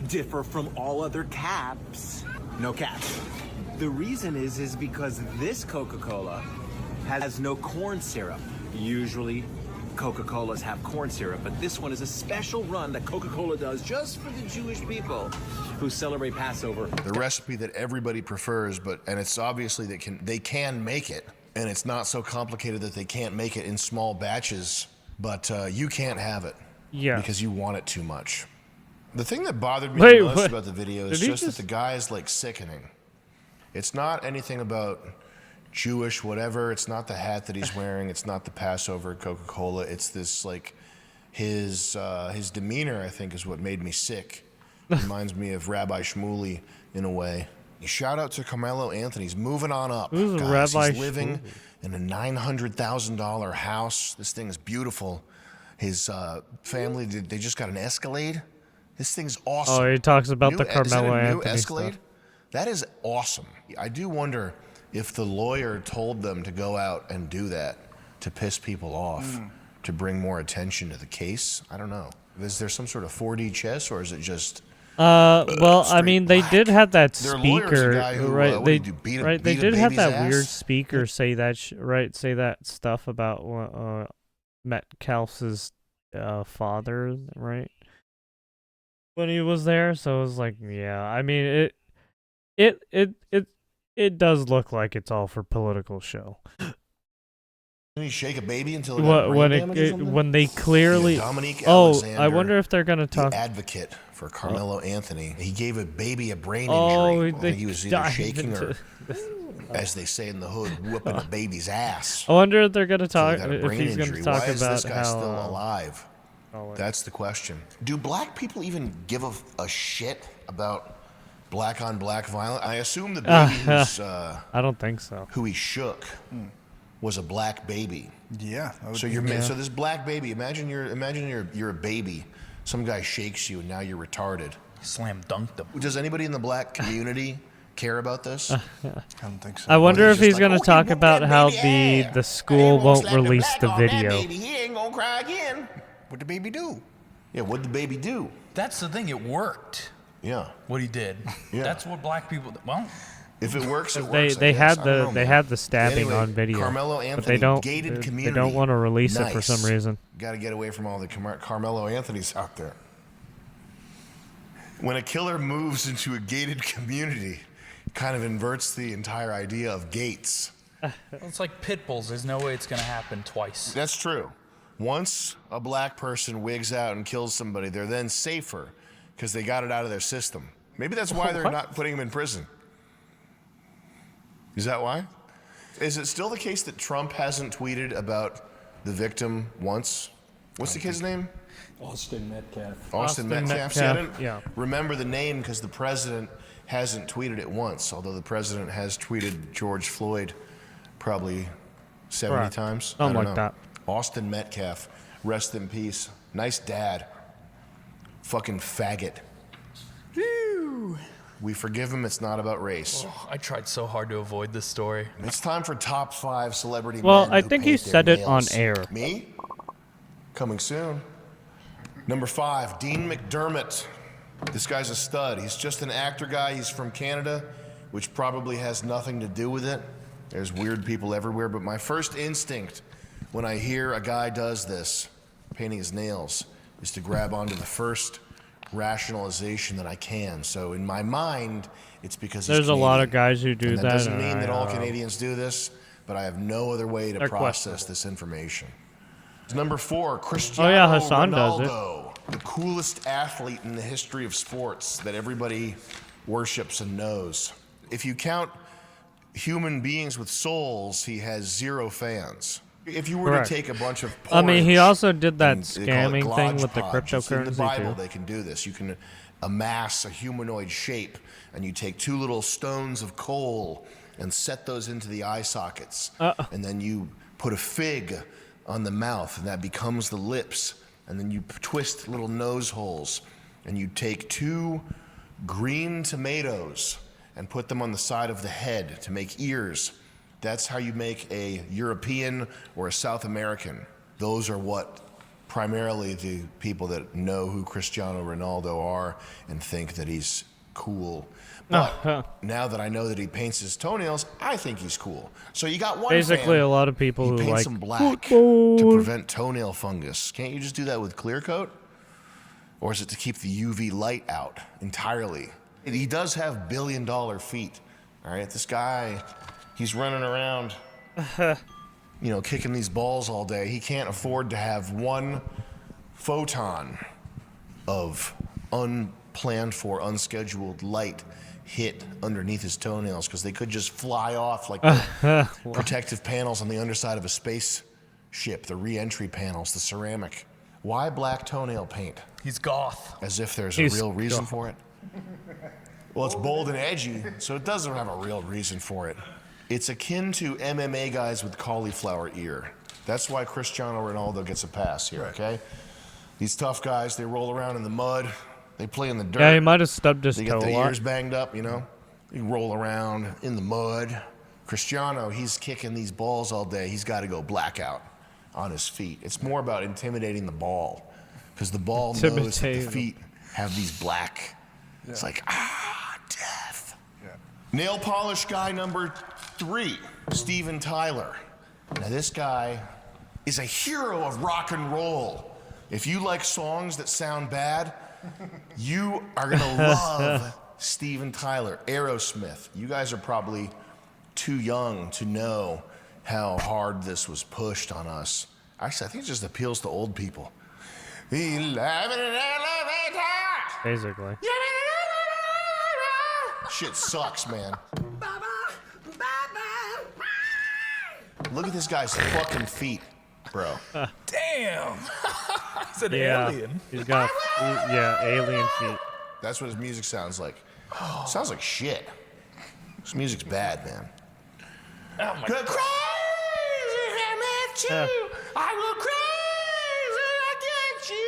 differ from all other caps? No caps. The reason is because this Coca-Cola has no corn syrup. Usually, Coca-Colas have corn syrup, but this one is a special run that Coca-Cola does just for the Jewish people who celebrate Passover. The recipe that everybody prefers, and it's obviously they can make it, and it's not so complicated that they can't make it in small batches, but you can't have it. Yeah. Because you want it too much. The thing that bothered me Wait, the most what? about the video is Did he just that the guy is like sickening. It's not anything about Jewish whatever. It's not the hat that he's wearing. It's not the Passover Coca-Cola. It's this like his demeanor, I think, is what made me sick. Reminds me of Rabbi Shmuley in a way. Shout out to Carmelo Anthony. He's moving on up. Who's guys. Rabbi He's living Shmuley? in a $900,000 house. This thing is beautiful. His family, they just got an Escalade. This thing's awesome. Oh, he talks about the Is that Carmelo a new Anthony Escalade? stuff. That is awesome. I do wonder if the lawyer told them to go out and do that to piss people off, to bring more attention to the case. I don't know. Is there some sort of 4D chess, or is it just... Well, I mean, they did have that Their lawyer's a speaker, guy who, right? what They did he do, beat a- right. They beat a did have baby's that weird ass? speaker say that, say that stuff about Metcalf's father, right? When he was there, so it was like, yeah. I mean, it does look like it's all for political show. Can you shake a baby until it got brain damage or something? when they clearly. Dominique Oh, Alexander, I wonder if they're gonna talk. The advocate for Carmelo Anthony. He gave a baby a brain Oh, injury. I they think he was either dived shaking or, into- as they say in the hood, whooping a baby's ass. I wonder if they're gonna So he talk. got a If brain he's gonna injury. talk Why is about this guy how. still alive? wait. That's the question. Do black people even give a shit about black on black violence? I assume the baby who's I don't think so. who he shook was a black baby. Yeah. So so this black baby. Imagine you're a baby. Some guy shakes you and now you're retarded. Slam dunked him. Does anybody in the black community care about this? I don't think so. I wonder if he's like, gonna "Oh, he talk whooped about that how baby the school Won't won't slap the release black the on that video. baby. He ain't gonna cry again. What'd the baby do? Yeah, what'd the baby do? That's the thing. It worked. Yeah. What he did. Yeah. That's what black people. Well, if it works, it works. They I guess. had I don't know, they man. had the stabbing Anyway, on video, Carmelo Anthony, but they don't gated they community. don't want to release it for Nice. some reason. Got to get away from all the Carmelo Anthonys out there. When a killer moves into a gated community, it kind of inverts the entire idea of gates. well, it's like pit bulls. There's no way it's gonna happen twice. That's true. Once a black person wigs out and kills somebody, they're then safer because they got it out of their system. Maybe that's why they're not putting him in prison. Is that why? Is it still the case that Trump hasn't tweeted about the victim once? What's the kid's name? Austin Metcalf. Austin Metcalf. See, I didn't yeah. remember the name because the president hasn't tweeted it once, although the president has tweeted George Floyd probably 70 Correct. times. Something I don't like know. that. Austin Metcalf, rest in peace. Nice dad. Fucking faggot. We forgive him. It's not about race. Oh, I tried so hard to avoid this story. It's time for top 5 celebrity Well, men I who think paint he their said it on nails. air. Me? Coming soon. Number 5, Dean McDermott. This guy's a stud. He's just an actor guy. He's from Canada, which probably has nothing to do with it. There's weird people everywhere, but my first instinct when I hear a guy does this, painting his nails, is to grab onto the first rationalization that I can. So in my mind, it's because he's There's a lot of Canadian. guys who do And that. that doesn't and mean I, that all Canadians do this, but I have no other way to They're process this information. Number 4, Cristiano Oh, yeah, Hassan does it. Ronaldo, the coolest athlete in the history of sports that everybody worships and knows. If you count human beings with souls, he has 0 fans. If you were Correct. to take a bunch of I mean, he porridge also did that and they call it scamming thing with the Glodge Podge. It's in the cryptocurrency Bible, too. they can do this. You can amass a humanoid shape, and you take 2 little stones of coal and set those into the eye sockets, and then you put a fig on the mouth, and that becomes the lips, and then you twist little nose holes, and you take 2 green tomatoes and put them on the side of the head to make ears. That's how you make a European or a South American. Those are what primarily the people that know who Cristiano Ronaldo are and think that he's cool. But now that I know that he paints his toenails, I think he's cool. So you got one Basically, fan, a lot of people he who paints like them black to prevent toenail fungus. Can't you just do that with clear coat? Or is it to keep the UV light out entirely? He does have billion-dollar feet. All right, this guy, he's running around, kicking these balls all day. He can't afford to have 1 photon of unplanned for, unscheduled light hit underneath his toenails because they could just fly off like the protective panels on the underside of a spaceship, the re-entry panels, the ceramic. Why black toenail paint? He's goth. As if there's He's a real reason goth. for it. Well, it's bold and edgy, so it doesn't have a real reason for it. It's akin to MMA guys with cauliflower ear. That's why Cristiano Ronaldo gets a pass here, okay? These tough guys, they roll around in the mud, they play in the dirt. Yeah, he might have stubbed his They toe get a their lot. ears banged up, They roll around in the mud. Cristiano, he's kicking these balls all day. He's got to go blackout on his feet. It's more about intimidating the ball because the ball knows that the Intimidating. feet have these black. It's like, death. Nail polish guy number 3, Steven Tyler. Now this guy is a hero of rock and roll. If you like songs that sound bad, you are gonna love Steven Tyler. Aerosmith. You guys are probably too young to know how hard this was pushed on us. Actually, I think it just appeals to old people. Basically. Shit sucks, man. Look at this guy's fucking feet, bro. Damn. He's an Yeah, alien. he's got alien feet. That's what his music sounds like. Sounds like shit. This music's bad, man. Oh my God. Crazy, I met you. I will crazy, I get you.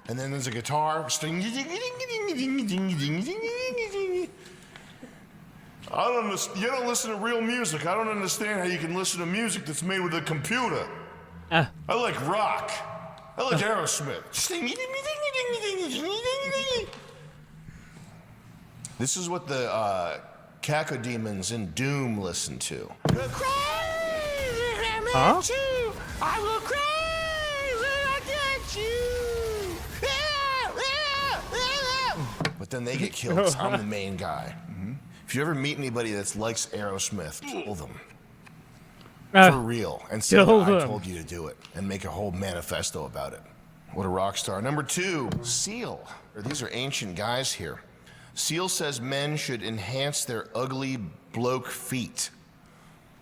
And then there's a guitar. You don't listen to real music. I don't understand how you can listen to music that's made with a computer. I like rock. I like Aerosmith. This is what the cacodemons in Doom listen to. Huh? I will crazy, I get you. But then they get killed 'cause I'm the main guy. If you ever meet anybody that likes Aerosmith, kill them. For real. And say that I told you to do it. And make a whole manifesto about it. What a rock star. Number 2, Seal. These are ancient guys here. Seal says men should enhance their ugly bloke feet.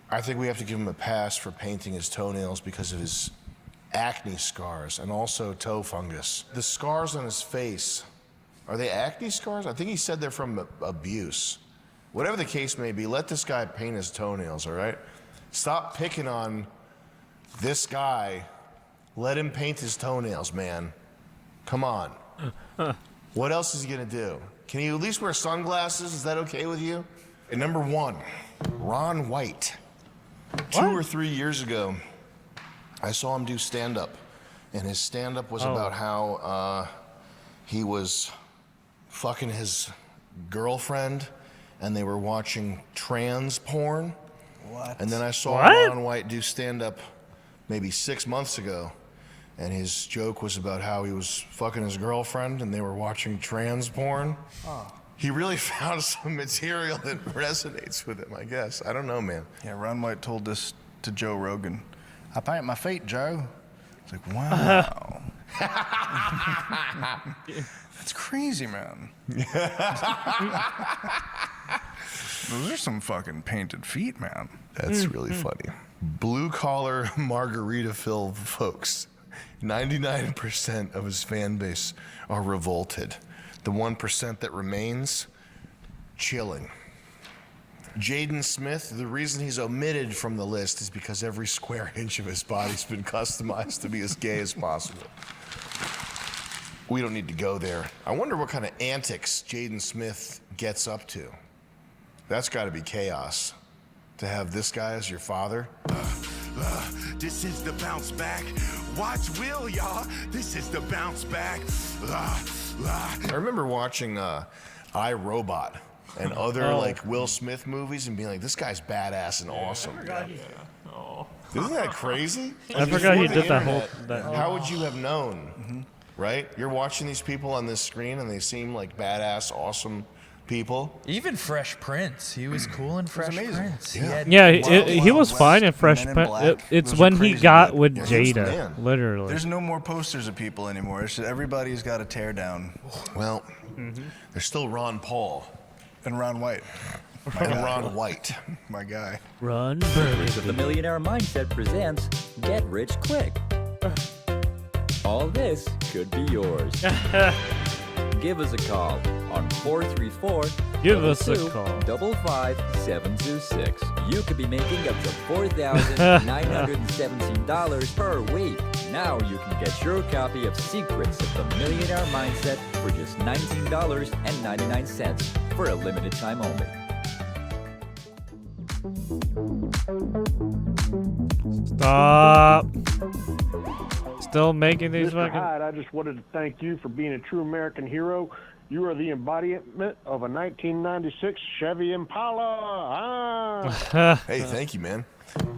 I think we have to give him a pass for painting his toenails because of his acne scars and also toe fungus. The scars on his face, are they acne scars? I think he said they're from abuse. Whatever the case may be, let this guy paint his toenails, all right? Stop picking on this guy. Let him paint his toenails, man. Come on. What else is he gonna do? Can he at least wear sunglasses? Is that okay with you? And number 1, Ron White. 2 or 3 years ago, I saw him do stand-up. And his stand-up was about how he was fucking his girlfriend and they were watching trans porn. What? And then I saw Ron White do stand-up maybe 6 months ago, and his joke was about how he was fucking his girlfriend and they were watching trans porn. Oh. He really found some material that resonates with him, I guess. I don't know, man. Yeah, Ron White told this to Joe Rogan. I paint my feet, Joe. It's like, wow. That's crazy, man. Those are some fucking painted feet, man. That's really funny. Blue-collar margarita-filled folks. 99% of his fan base are revolted. The 1% that remains, chilling. Jaden Smith, the reason he's omitted from the list is because every square inch of his body's been customized to be as gay as possible. We don't need to go there. I wonder what kind of antics Jaden Smith gets up to. That's got to be chaos. To have this guy as your father. This is the bounce back. Watch Will, y'all. This is the bounce back. I remember watching I, Robot and other like Will Smith movies and being like, this guy's badass and awesome. Isn't that crazy? I forgot he did that whole. How would you have known? Right? You're watching these people on this screen and they seem like badass, awesome people. Even Fresh Prince. He was cool in Fresh Prince. He was fine in Fresh Prince. It's when he got with Jada, literally. There's no more posters of people anymore. It's just everybody's got a tear down. Well, there's still Ron Paul. And Ron White. And Ron White. My guy. Ron Burgundy. The Millionaire Mindset presents Get Rich Quick. All this could be yours. Give us a call on 434 Give us a call. 55726. You could be making up to $4,917 per week. Now you can get your copy of Secrets of the Millionaire Mindset for just $19.99 for a limited time only. Stop. Still making these Mr. fucking. Hyde, I just wanted to thank you for being a true American hero. You are the embodiment of a 1996 Chevy Impala. Hey, thank you, man.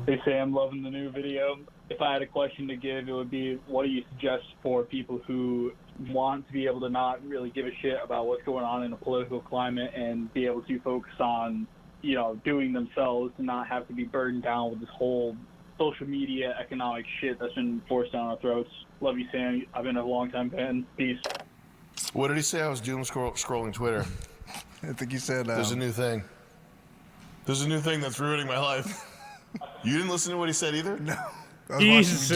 Hey, Sam, loving the new video. If I had a question to give, it would be, what do you suggest for people who want to be able to not really give a shit about what's going on in the political climate and be able to focus on doing themselves to not have to be burdened down with this whole social media economic shit that's been forced down our throats. Love you, Sam. I've been a long time fan. Peace. What did he say? I was doom scrolling Twitter. I think he said... There's a new thing. There's a new thing that's ruining my life. You didn't listen to what he said either? No. Jesus.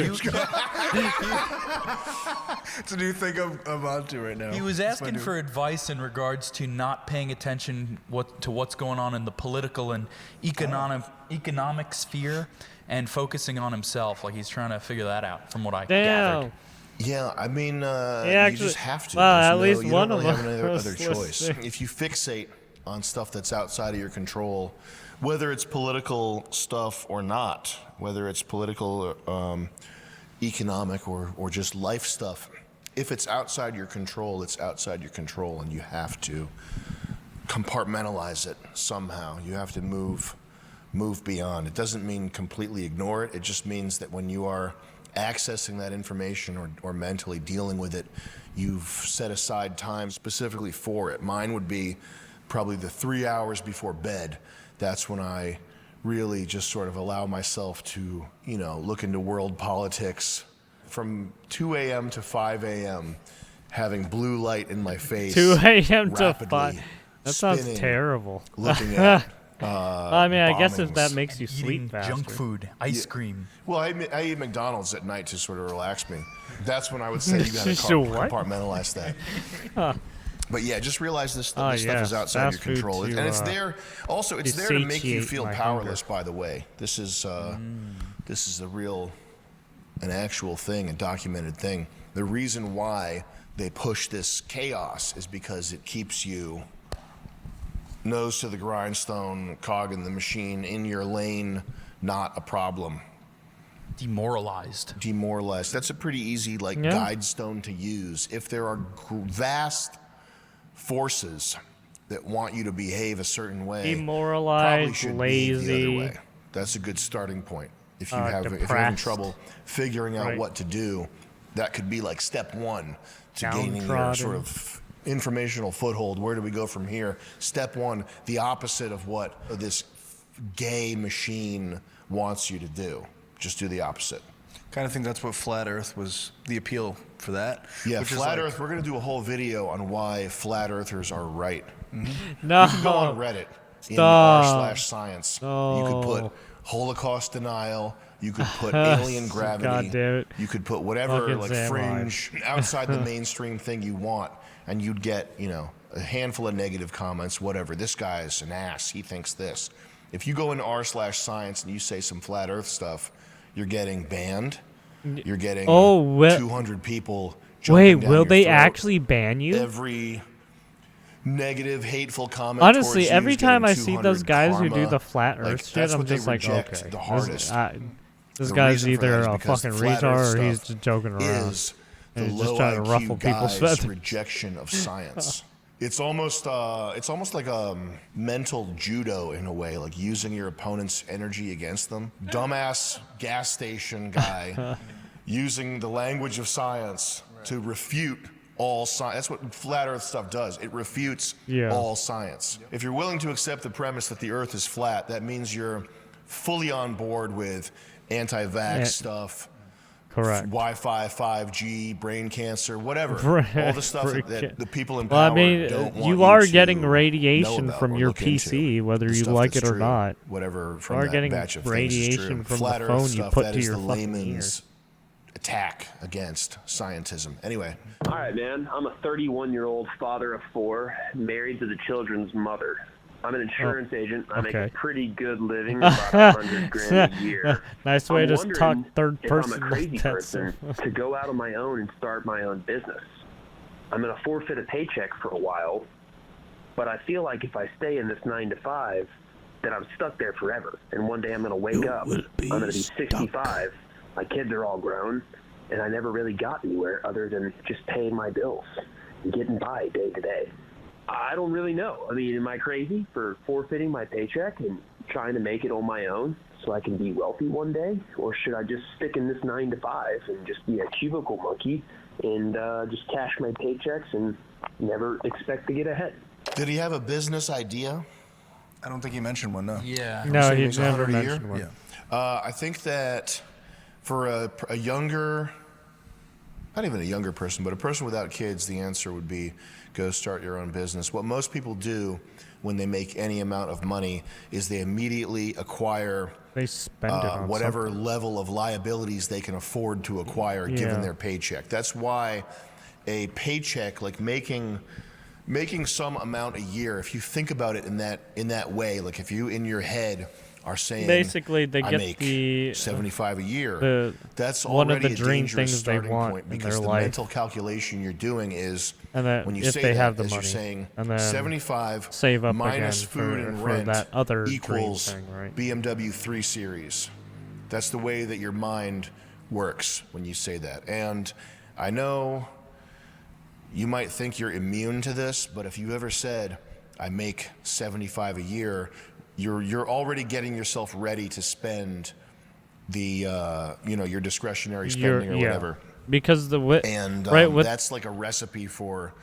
It's a new thing I'm onto right now. He was asking for advice in regards to not paying attention to what's going on in the political and economic sphere and focusing on himself. Like he's trying to figure that out, from what I gathered. Yeah, I mean, actually, you just have to. well, at There's least you one don't of really have them any was other choice. listening. If you fixate on stuff that's outside of your control, whether it's political stuff or not, whether it's political, economic, or just life stuff, if it's outside your control, it's outside your control, and you have to compartmentalize it somehow. You have to move beyond. It doesn't mean completely ignore it. It just means that when you are accessing that information or mentally dealing with it, you've set aside time specifically for it. Mine would be probably the 3 hours before bed. That's when I really just sort of allow myself to, look into world politics from 2 a.m. to 5 a.m., having blue light in my face. 2 a.m. to rapidly 5. That sounds spinning, terrible. Looking at I mean, I guess if that bombings. makes you sleep faster. Junk food, ice cream. Well, I eat McDonald's at night to sort of relax me. That's when I would say you got to So what? compartmentalize that. Huh. But yeah, just realize this stuff is yes, outside your fast food control, to, and it's there. Also, it's there to make you satiate feel my powerless. hunger. By the way, this is a real, an actual thing, a documented thing. The reason why they push this chaos is because it keeps you nose to the grindstone, cog in the machine, in your lane, not a problem. Demoralized. That's a pretty easy guide stone to use. If there are vast forces that want you to behave a certain way, Demoralized, probably should behave the lazy. other way. That's a good starting point. If you're having depressed. trouble figuring out Right. what to do, that could be like step one to gaining your Downtrodden. sort of informational foothold. Where do we go from here? Step one, the opposite of what this gay machine wants you to do. Just do the opposite. Kind of think that's what Flat Earth was, the appeal for that. Yeah, which is Flat like- Earth, we're going to do a whole video on why Flat Earthers are right. No. You can go on Reddit in Stop. r/science. No. You could put Holocaust denial. You could put alien gravity. God damn it. You could put whatever Fucking Sam fringe outside the mainstream thing you want, and you'd get a handful of negative comments. Whatever. This guy is an ass. He thinks this. If you go into r/science and you say some flat Earth stuff, you're getting banned. You're getting 200 people. Wait, jumping down will your they throat. actually ban you? Every negative, hateful comment. Honestly, towards you every is time getting I see 200 those guys who do karma. the flat Earth shit, that's I'm what they just like, reject okay, the hardest. this The guy's reason for that either is a because fucking flat Earth retard or he's stuff just joking around. Is and the he's just low trying to IQ ruffle people's guy's feathers. rejection of science. It's almost like a mental judo in a way, like using your opponent's energy against them. Dumbass gas station guy using the language of science to refute all science. That's what flat Earth stuff does. It refutes all science. If you're willing to accept the premise that the Earth is flat, that means you're fully on board with anti-vax stuff. Correct. Wi-Fi, 5G, brain cancer, whatever. All the stuff that the people in Well, power I mean, don't want you are to getting know radiation about from or your look into. PC, whether The you stuff like that's it or true, not. whatever You from are that getting batch of things is true. radiation from Flat the Earth phone you stuff, put that to is your the fucking layman's attack against scientism. Anyway. All right, man. I'm a 31-year-old father of 4, married to the children's mother. I'm an insurance agent. I make a pretty good living, about $100,000 a year. Nice way I'm to wondering talk third if person. I'm a crazy like that, person to go out on my own and start my own business. I'm going to forfeit a paycheck for a while, but I feel like if I stay in this 9 to 5, then I'm stuck there forever. And one day I'm going to wake up. I'm going to be 65. My kids are all grown, and I never really got anywhere other than just paying my bills and getting by day to day. I don't really know. I mean, am I crazy for forfeiting my paycheck and trying to make it on my own so I can be wealthy one day? Or should I just stick in this 9 to 5 and just be a cubicle monkey and just cash my paychecks and never expect to get ahead? Did he have a business idea? I don't think he mentioned one, no. Yeah. No, he Makes never 100 a year? mentioned one. Yeah. I think that for a younger, not even a younger person, but a person without kids, the answer would be go start your own business. What most people do when they make any amount of money is they immediately acquire They spend it on whatever something. level of liabilities they can afford to acquire given Yeah. their paycheck. That's why a paycheck, like making some amount a year, if you think about it in that way, like if you in your head are saying Basically, they I get make the 75 a year, the that's one of already the a dream dangerous things they starting want point in because their the life. mental calculation you're doing is And that when you if say they that, have the as money, you're saying and then 75 save up minus again food for, and for rent that other equals dream thing, right? BMW 3 Series. That's the way that your mind works when you say that. And I know you might think you're immune to this, but if you ever said, I make 75 a year, you're already getting yourself ready to spend the your discretionary spending or whatever. Because And right with that's like a recipe for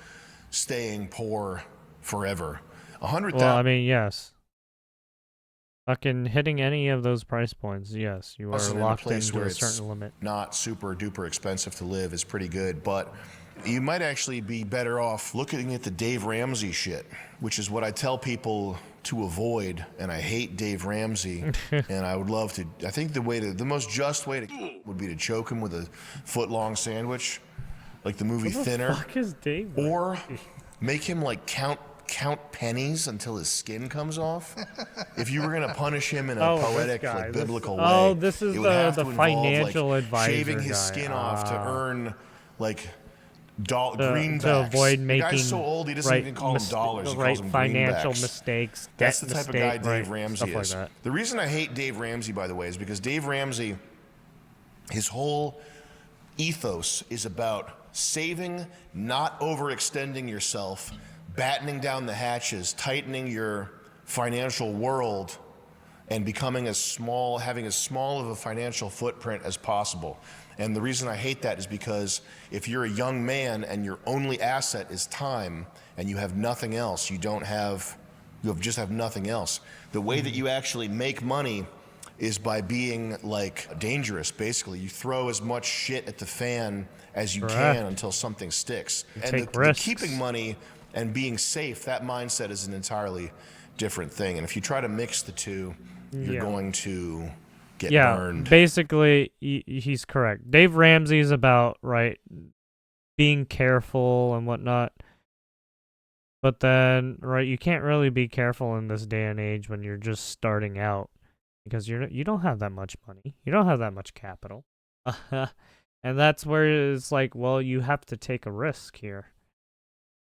staying poor forever. 100,000. well, I mean, yes. Fucking hitting any of those price points, yes, you are In a locked place into where a it's certain limit. not super duper expensive to live is pretty good, but you might actually be better off looking at the Dave Ramsey shit, which is what I tell people to avoid, and I hate Dave Ramsey, and I would love to. I think the most just way to would be to choke him with a foot-long sandwich, like the movie What the Thinner, fuck is Dave or Ramsey? make him like count pennies until his skin comes off. If you were gonna punish him in a This poetic, guy, like biblical way, oh, this is it would have the to involve, financial like, advisor shaving his guy. skin off to earn like greenbacks. To avoid The making guy's so old he doesn't even call them dollars. He calls them financial greenbacks. mistakes. That's debt the type of mistake, guy Dave right, Ramsey stuff is. Like that. The reason I hate Dave Ramsey, by the way, is because Dave Ramsey, his whole ethos is about saving, not overextending yourself, battening down the hatches, tightening your financial world, and having as small of a financial footprint as possible. And the reason I hate that is because if you're a young man and your only asset is time and you have nothing else, you just have nothing else. The way that you actually make money is by being like dangerous, basically. You throw as much shit at the fan as you can until something sticks. And the keeping money and being safe, that mindset is an entirely different thing. And if you try to mix the two, you're going to get burned. Basically, he's correct. Dave Ramsey is about, being careful and whatnot. But then, you can't really be careful in this day and age when you're just starting out. Because you don't have that much money. You don't have that much capital. And that's where it's like, well, you have to take a risk here.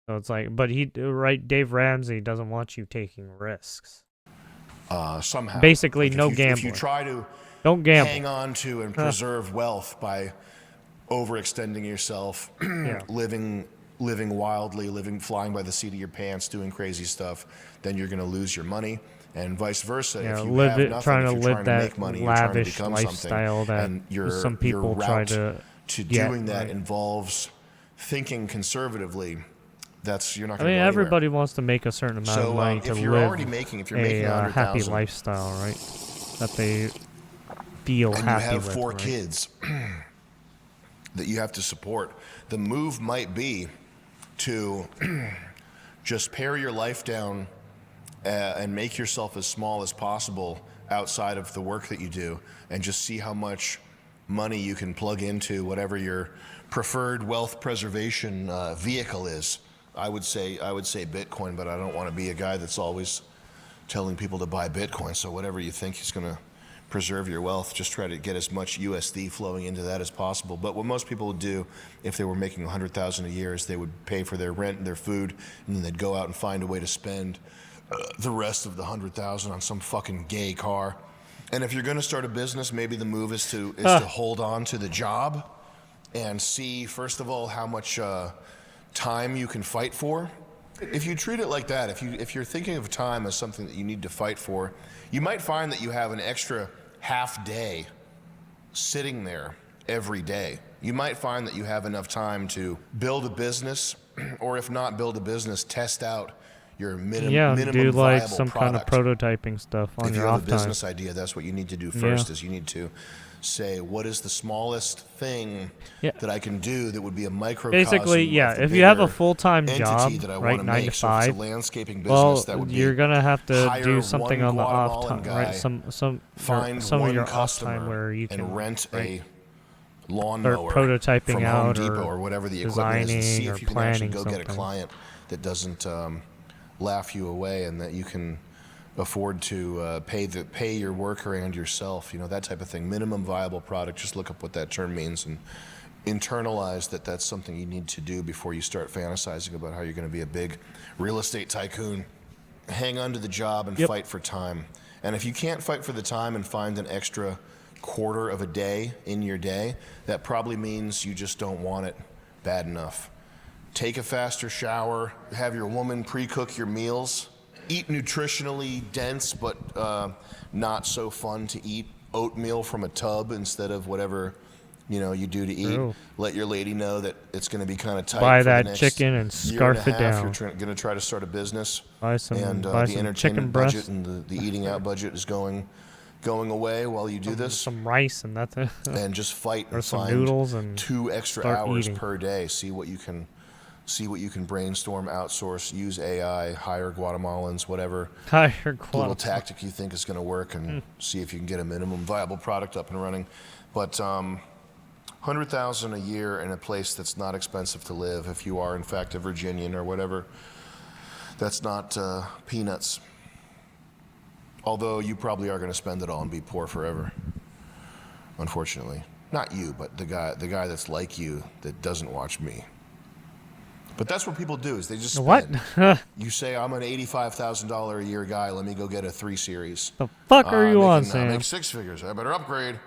So it's like, but Dave Ramsey doesn't want you taking risks. Somehow. Basically, Like no if gambling. you try to Don't gamble. hang on to and preserve wealth by overextending yourself, living wildly, flying by the seat of your pants, doing crazy stuff, then you're going to lose your money. And vice versa. Yeah, if you have nothing, trying if to you're live trying to that make money, you're trying to lavish become lifestyle something, that and your some people route try to get, doing that involves thinking conservatively. You're not I going to mean, go everybody wants to make a certain amount of money to if you're live already making, if you're making a happy 100,000, lifestyle, right? That they feel and happy you have with, 4 right? kids that you have to support, the move might be to just pare your life down and make yourself as small as possible outside of the work that you do, and just see how much money you can plug into whatever your preferred wealth preservation vehicle is. I would say Bitcoin, but I don't want to be a guy that's always telling people to buy Bitcoin. So whatever you think is going to preserve your wealth, just try to get as much USD flowing into that as possible. But what most people would do if they were making $100,000 a year is they would pay for their rent and their food, and then they'd go out and find a way to spend the rest of the $100,000 on some fucking gay car. And if you're going to start a business, maybe the move is to hold on to the job and see, first of all, how much time you can fight for. If you treat it like that, if you're thinking of time as something that you need to fight for, you might find that you have an extra half day sitting there every day. You might find that you have enough time to build a business, or if not build a business, test out your Yeah, minimum do like viable some product. kind of prototyping stuff on If your you have off a time. business idea, that's what you need to do first. Is you need to say, what is the smallest thing that I can do that would be a microcosm Basically, yeah. of the If you have a bigger full-time entity job, that I right, wanna 9 to make. So if it's 5, a landscaping well, business, that would be you're gonna have to hire do something one on the off Guatemalan time, right? guy, Some find of one your off customer time where you can and rent right, a lawnmower start prototyping from out Home Depot or whatever the equipment is, and see designing if or you can actually planning go get a something. client that doesn't laugh you away and that you can afford to pay your worker and yourself, that type of thing. Minimum viable product. Just look up what that term means and internalize that that's something you need to do before you start fantasizing about how you're going to be a big real estate tycoon. Hang on to the job and fight for time. And if you can't fight for the time and find an extra quarter of a day in your day, that probably means you just don't want it bad enough. Take a faster shower, have your woman pre-cook your meals, eat nutritionally dense but not so fun to eat oatmeal from a tub instead of whatever you do to eat. True. Let your lady know that it's going to be kind of tight. Buy for that the next chicken and year scarf and a it half. down. You're going to try to start a business. Buy some and buy the some entertainment chicken budget breast and the eating out budget is going away while you do this. Some rice and that's it. And just fight or and some find noodles and 2 extra start hours eating. per day. See what you can brainstorm, outsource, use AI, hire Guatemalans, whatever Hire little Guatemala. tactic you think is going to work, and see if you can get a minimum viable product up and running. But $100,000 a year in a place that's not expensive to live, if you are in fact a Virginian or whatever, that's not peanuts. Although you probably are going to spend it all and be poor forever. Unfortunately, not you, but the guy that's like you that doesn't watch me. But that's what people do, is they just spend. What? You say, I'm an $85,000 a year guy, let me go get a 3 Series. The fuck are you on, I Sam? make 6 figures. I better upgrade.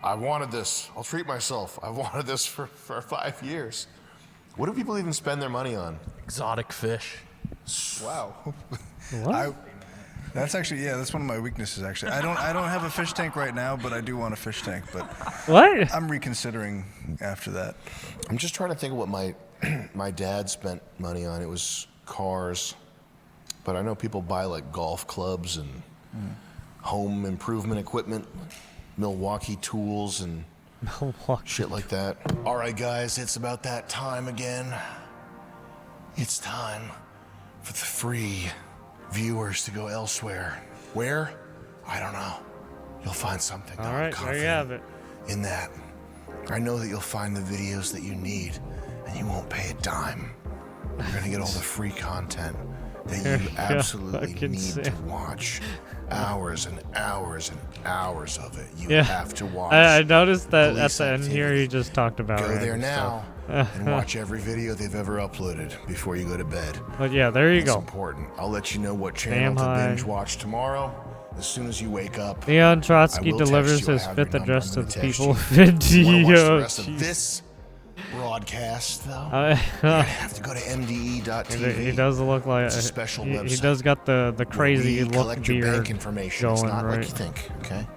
I wanted this. I'll treat myself. I've wanted this for 5 years. What do people even spend their money on? Exotic fish. Wow. What? That's actually, that's one of my weaknesses, actually. I don't have a fish tank right now, but I do want a fish tank. But what? I'm reconsidering after that. I'm just trying to think of what my dad spent money on. It was cars, but I know people buy like golf clubs and home improvement equipment, Milwaukee tools and shit like that. All right, guys, it's about that time again. It's time for the free viewers to go elsewhere. Where? I don't know. You'll find something. All right, there you have it. In that, I know that you'll find the videos that you need, and you won't pay a dime. You're gonna get all the free content that you absolutely fucking need to Sam. watch. Hours and hours and hours of it. You Yeah. have to watch. I noticed that at police the end here, activity. he just talked about Go there random now stuff. and watch every video they've ever uploaded before you go to bed. But yeah, there you It's go. important. I'll let you know what channel to Hyde. binge watch tomorrow. As soon as you wake up, Leon I Trotsky will delivers text you. I his have your 5th number. address I'm to gonna the text people you. of You wanna watch the Video. rest of this broadcast, though? You're gonna have to go to MDE.TV. He does look like It's a special he website. does got the where crazy we look collect your beard bank information. going, It's not right? like you think, okay?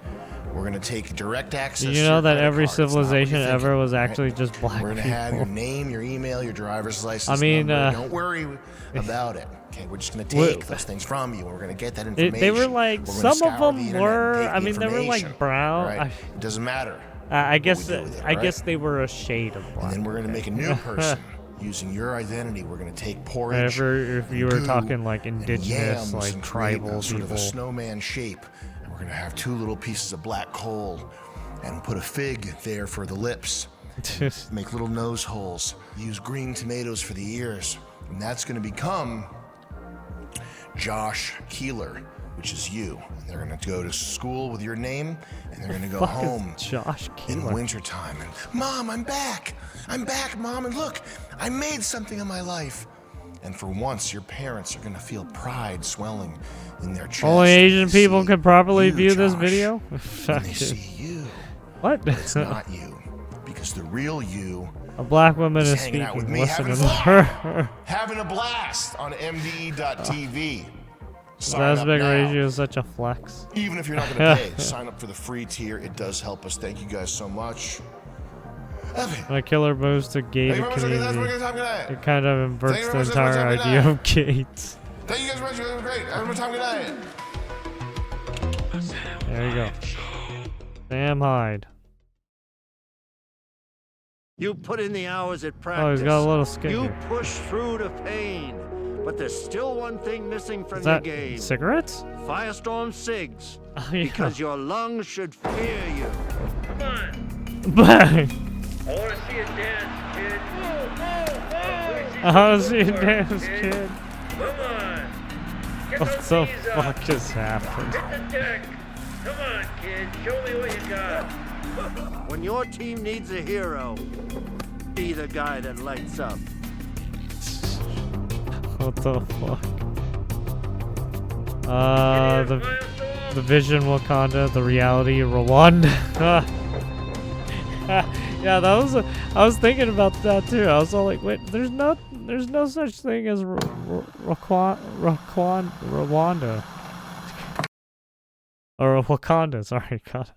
We're gonna take direct access. Did to you know your that credit every card. It's not what civilization you're ever thinking, was right? actually just black We're gonna have your people? name, your email, your driver's license I mean, number. Don't worry about it. Okay, we're just gonna take those things from you. We're gonna get that information. They were like, We're gonna some of scour the them internet were. and take I the mean, they were information, like brown. right? It doesn't matter. I guess what we do with it, I right? guess they were a shade of black. And then we're gonna make a new person using your identity. We're gonna take porridge. If you were goo, talking like and indigenous, yams like and create tribal sort people. of a snowman shape, and we're gonna have 2 little pieces of black coal, and put a fig there for the lips. Make little nose holes. Use green tomatoes for the ears, and that's gonna become Josh Keeler, which is you. And they're gonna go to school with your name, and they're gonna go Fuck is home Josh in Keeler? wintertime. And Mom, I'm back. I'm back, Mom, and look, I made something in my life. And for once, your parents are gonna feel pride swelling in their chest. Only Asian people can properly you, view this Josh, video. when they see you. What? But it's not you, because the real you A black woman is hanging out with speaking. me, Listen having to fun, her. having a blast on MDE.TV. Sign That up aspect now. ratio is such a flex. Even if you're not going to pay, sign up for the free tier. It does help us. Thank you guys so much. My killer moves to gay Thank you very much. That's what community. we're gonna talk about. It kind of inverts Thank you the very much. That's entire what we're idea talking of gates. Thank you guys very much. You guys were great. Have a good time. Good night. There you go. Sam Hyde. You put in the hours at practice. Oh, he's got a little skit You here. push through the pain. But there's still one thing missing from Is your that game. cigarettes? Firestorm Cigs. Oh, yeah. Because your lungs should fear you. Come on. Bang! I want to see a dance, kid. I want to see a dance, kid. Come on. What the fuck just happened? Hit the deck. Come on, kid. Show me what you got. When your team needs a hero, be the guy that lights up. What the fuck? The Vision Wakanda, the reality Rwanda. Yeah, that was. I was thinking about that too. I was all like, wait, there's no such thing as Rwanda or Wakanda. Sorry, God.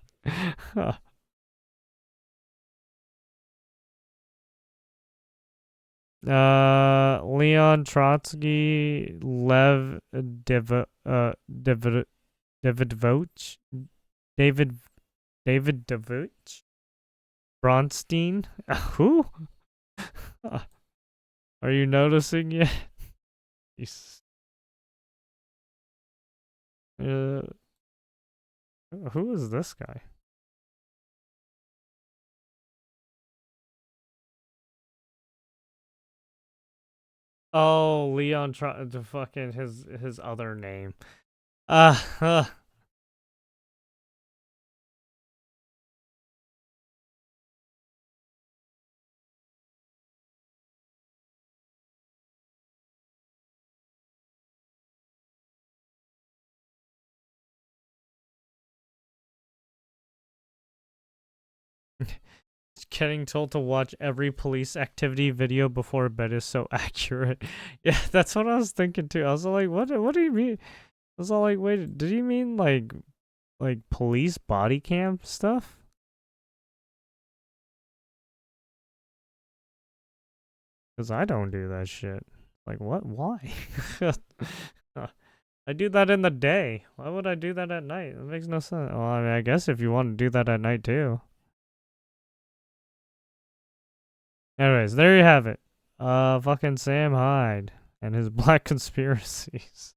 Leon Trotsky, Lev Davidovich, David Davidovich, Bronstein. Who? Are you noticing yet? Who is this guy? Oh, Leon the fucking his other name. Getting told to watch every police activity video before bed is so accurate. Yeah, that's what I was thinking too. I was like, what do you mean? I was all like, wait, did he mean like police body cam stuff? Because I don't do that shit. Like, what? Why? I do that in the day. Why would I do that at night? That makes no sense. Well, I mean, I guess if you want to do that at night too. Anyways, there you have it. Fucking Sam Hyde and his black conspiracies.